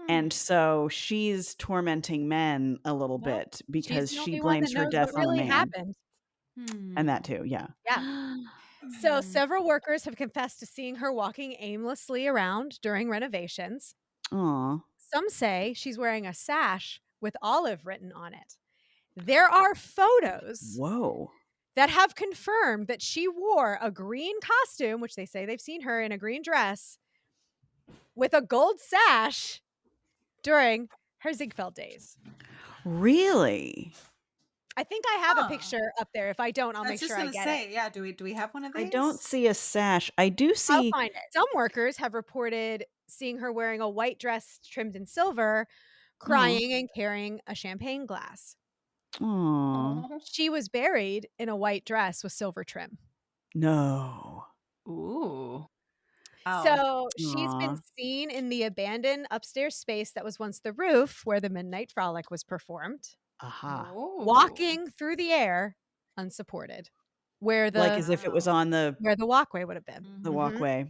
And so she's tormenting men a little Well, bit because she's the she only one that blames her knows death what on the really man. happened. And that too, yeah. Yeah. So several workers have confessed to seeing her walking aimlessly around during renovations. Aw. Some say she's wearing a sash with Olive written on it. There are photos Whoa. that have confirmed that she wore a green costume, which they say they've seen her in a green dress, with a gold sash during her Ziegfeld days. Really? I think I have a Huh. picture up there. If I don't, I'll I make was just sure I gonna get say, it. yeah. Do we have one of these? I don't see a sash. I do I'll see. find it. Some workers have reported seeing her wearing a white dress trimmed in silver, crying and carrying a champagne glass. Aw. Aw. She was buried in a white dress with silver trim. No. Ooh. Wow. So she's been Aw. seen in the abandoned upstairs space that was once the roof where the Midnight Frolic was performed, Aha. Ooh. walking through the air unsupported, where Like the as if it was on the walkway would have been. the Mhm. walkway.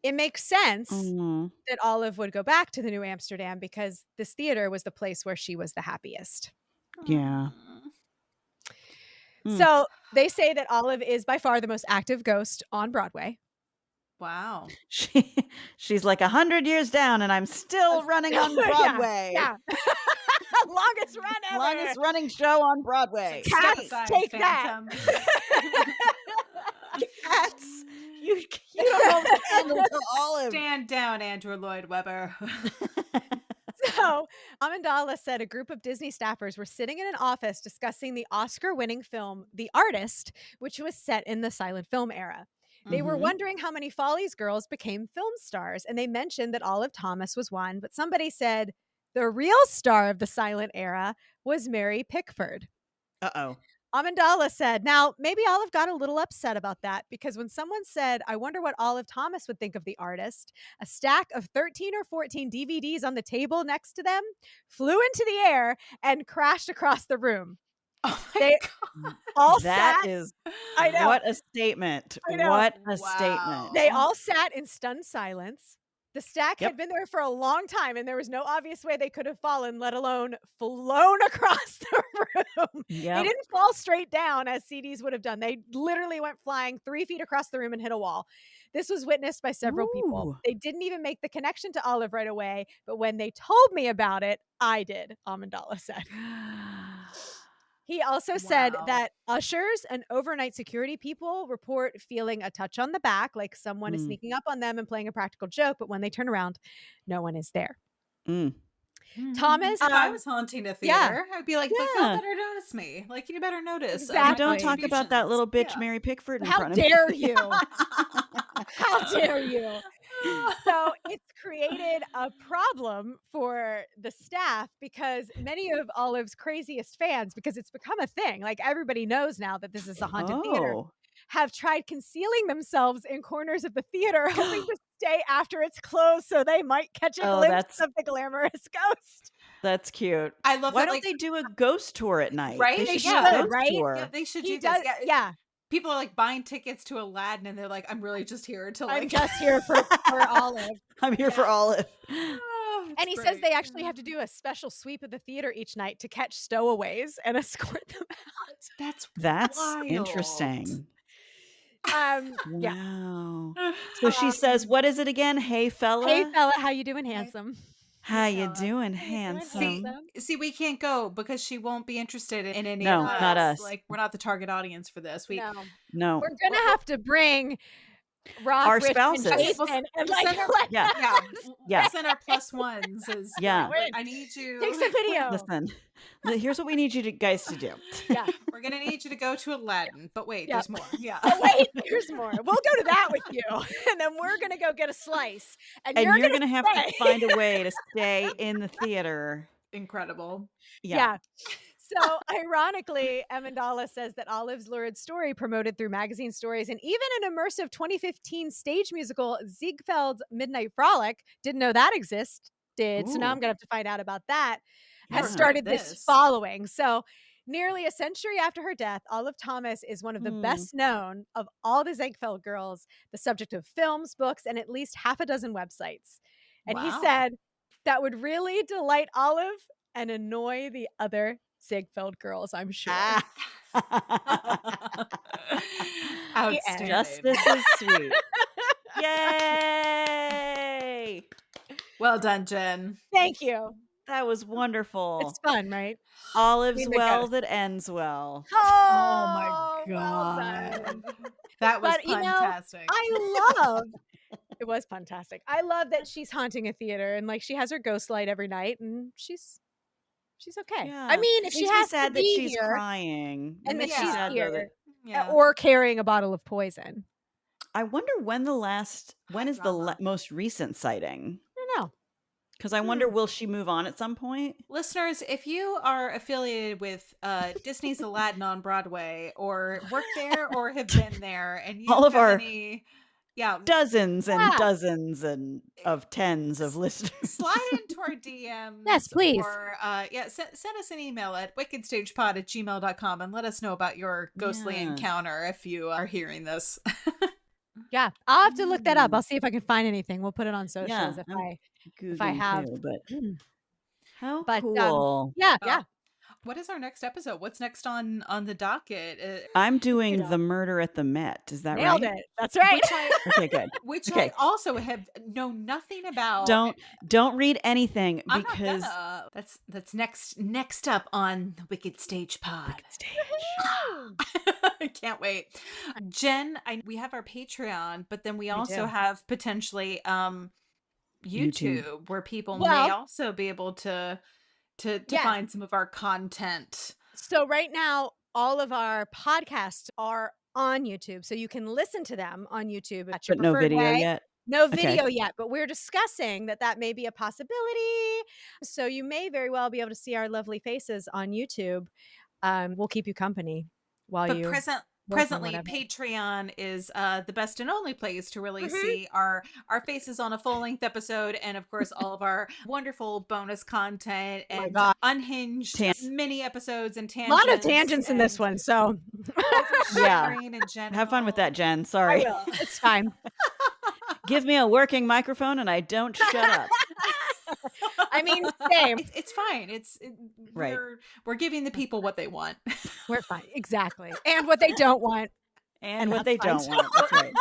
It makes sense Aw. that Olive would go back to the New Amsterdam because this theater was the place where she was the happiest. Yeah. Mm. So they say that Olive is by far the most active ghost on Broadway. Wow. She's like 100 years down and I'm still running on Yeah, Broadway. yeah. Longest run ever. Longest running show on Broadway. Cats, Step aside, take that. phantom. Cats. You don't hold the candle to Olive. Stand down, Andrew Lloyd Webber. So Amandala said a group of Disney staffers were sitting in an office discussing the Oscar-winning film The Artist, which was set in the silent film era. They were wondering how many Follies girls became film stars, and they mentioned that Olive Thomas was one, but somebody said the real star of the silent era was Mary Pickford. Uh-oh. Amandala said, now, maybe Olive got a little upset about that because when someone said, I wonder what Olive Thomas would think of The Artist, a stack of 13 or 14 DVDs on the table next to them flew into the air and crashed across the room. Oh my They God. all That sat. is I know. what a statement. I know. What a statement. They all sat in stunned silence. The stack Yep. had been there for a long time, and there was no obvious way they could have fallen, let alone flown across the room. They Yep. didn't fall straight down as CDs would have done. They literally went flying 3 feet across the room and hit a wall. This was witnessed by several people. Ooh. They didn't even make the connection to Olive right away, but when they told me about it, I did, Amandala said. He also said that ushers and overnight security people report feeling a touch on the back, like someone is sneaking up on them and playing a practical joke, but when they turn around, no one is there. Thomas, if I was haunting a theater, I'd be like, but y'all better notice me. Like, you better notice. Exactly. Don't talk about that little bitch Mary Pickford in front of me. How dare you? How dare you? So it's created a problem for the staff because many of Olive's craziest fans, because it's become a thing, like everybody knows now that this is a haunted theater, have tried concealing themselves in corners of the theater, hoping to stay after it's closed so they might catch a glimpse of the glamorous ghost. That's cute. I love Why that, don't like, they do a ghost tour at night? Right? They should Yeah. do a ghost right? tour. Yeah, they should He do this. does- yeah. People are like buying tickets to Aladdin and they're like, I'm really just here to like I'm just here for Olive. I'm here for Olive. And he says they actually have to do a special sweep of the theater each night to catch stowaways and escort them out. That's wild. Interesting. Yeah. Wow. So she says, what is it again? Hey fella. Hey fella, how you doing, handsome? How you doing, handsome? See, we can't go because she won't be interested in any No, of us. not us. Like, we're not the target audience for this. No. We're gonna have to bring Rock, our Rich, spouses. and Jason, and like, send our plus ones. I need you. Take some video. Listen, here's what we need you guys to do. Yeah, we're gonna need you to go to Aladdin, but wait, there's more. Yeah, but wait, there's more. We'll go to that with you, and then we're gonna go get a slice, and you're gonna have to find a way to stay in the theater. Incredible. Yeah. So, ironically, Amandala says that Olive's lurid story promoted through magazine stories and even an immersive 2015 stage musical, Ziegfeld's Midnight Frolic, didn't know that existed. So now I'm going to have to find out about that. Has started this following. So nearly a century after her death, Olive Thomas is one of the best known of all the Ziegfeld girls, the subject of films, books, and at least half a dozen websites. And he said that would really delight Olive and annoy the other Ziegfeld girls, I'm sure. Outstanding. Justice is sweet. Yay! Well done, Jen. Thank you. That was wonderful. It's fun, right? Olive's well that ends well. Oh my God. That was fantastic. I love it was fantastic. I love that she's haunting a theater and like she has her ghost light every night and she's okay. Yeah. I mean, if she has sad to be that she's here crying and that she's here Yeah. or carrying a bottle of poison. I wonder when is the most recent sighting? I don't know. Because I wonder, will she move on at some point? Listeners, if you are affiliated with Disney's Aladdin on Broadway or work there or have been there and you all of our dozens and dozens of tens of listeners, slide into our DMs. Yes, please. Or send us an email at wickedstagepod@gmail.com and let us know about your ghostly encounter if you are hearing this. Yeah, I'll have to look that up. I'll see if I can find anything. We'll put it on socials if I have. Too, but how but, cool! Yeah. What is our next episode? What's next on the docket? I'm doing The Murder at the Met. Is that Nailed right? it. That's right. Okay, good. Which I also have known nothing about. Don't read anything because that's next up on the Wicked Stage Pod. I can't wait. Jen, we have our Patreon, but then we also have potentially YouTube, where people may Well also be able to yes. find some of our content. So right now, all of our podcasts are on YouTube, so you can listen to them on YouTube at your But no preferred video way. yet? No Okay. video yet, but we're discussing that may be a possibility. So you may very well be able to see our lovely faces on YouTube. We'll keep you company while But you work on presently, whatever. Patreon is the best and only place to really Mhm. see our faces on a full-length episode, and of course all of our wonderful bonus content Oh my and god. unhinged Tan mini episodes and A lot of tangents tangents in this and one, so Yeah. oversharing in general. Have fun with that, Jen. I Sorry. will. It's fine. Give me a working microphone and I don't shut up. I mean, same. It's fine. Right. We're giving the people what they want. We're fine. Exactly. And what they don't want. And what that's they fine don't too. want. That's right.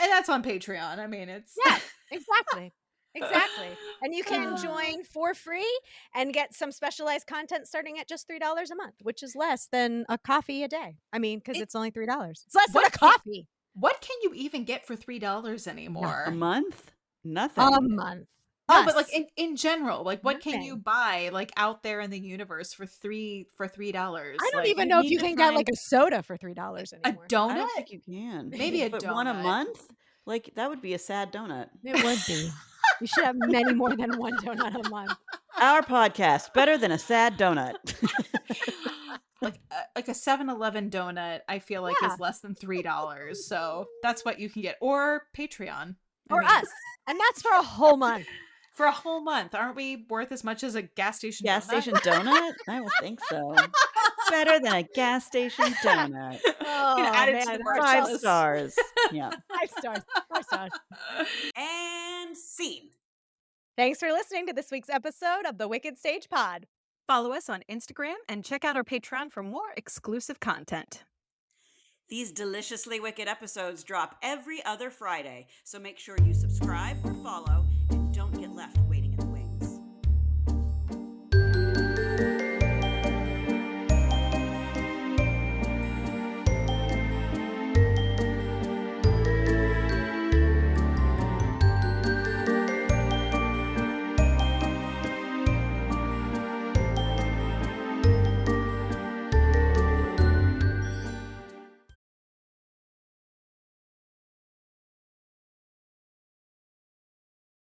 And that's on Patreon. I mean, it's Yeah, exactly. Exactly. And you can join for free and get some specialized content starting at just $3 a month, which is less than a coffee a day. I mean, because it's only $3. It's less than a coffee. What can you even get for $3 A anymore? month? A Nothing. month. No, but like Us. in general, like what can you Nothing. buy like out there in the universe for $3? I don't Like even You know if need you to can get like find a soda for $3 a anymore. I donut? don't think you can. Maybe a But one a donut. month? Like that would be a sad donut. It would be. You should have many more than one donut a month. Our podcast, better than a sad donut. Like a 7-Eleven donut, I feel like Yeah. is less than $3. So that's what you can get, or Patreon. Or us. And that's for a whole month. For a whole month. Aren't we worth as much as a gas station Gas donut? station donut? I would think so. Better than a gas station donut. You can add it to the merch 5 list. stars. Yeah. 5 stars. 5 stars. And scene. Thanks for listening to this week's episode of the Wicked Stage Pod. Follow us on Instagram and check out our Patreon for more exclusive content. These deliciously wicked episodes drop every other Friday, so make sure you subscribe or follow and don't get left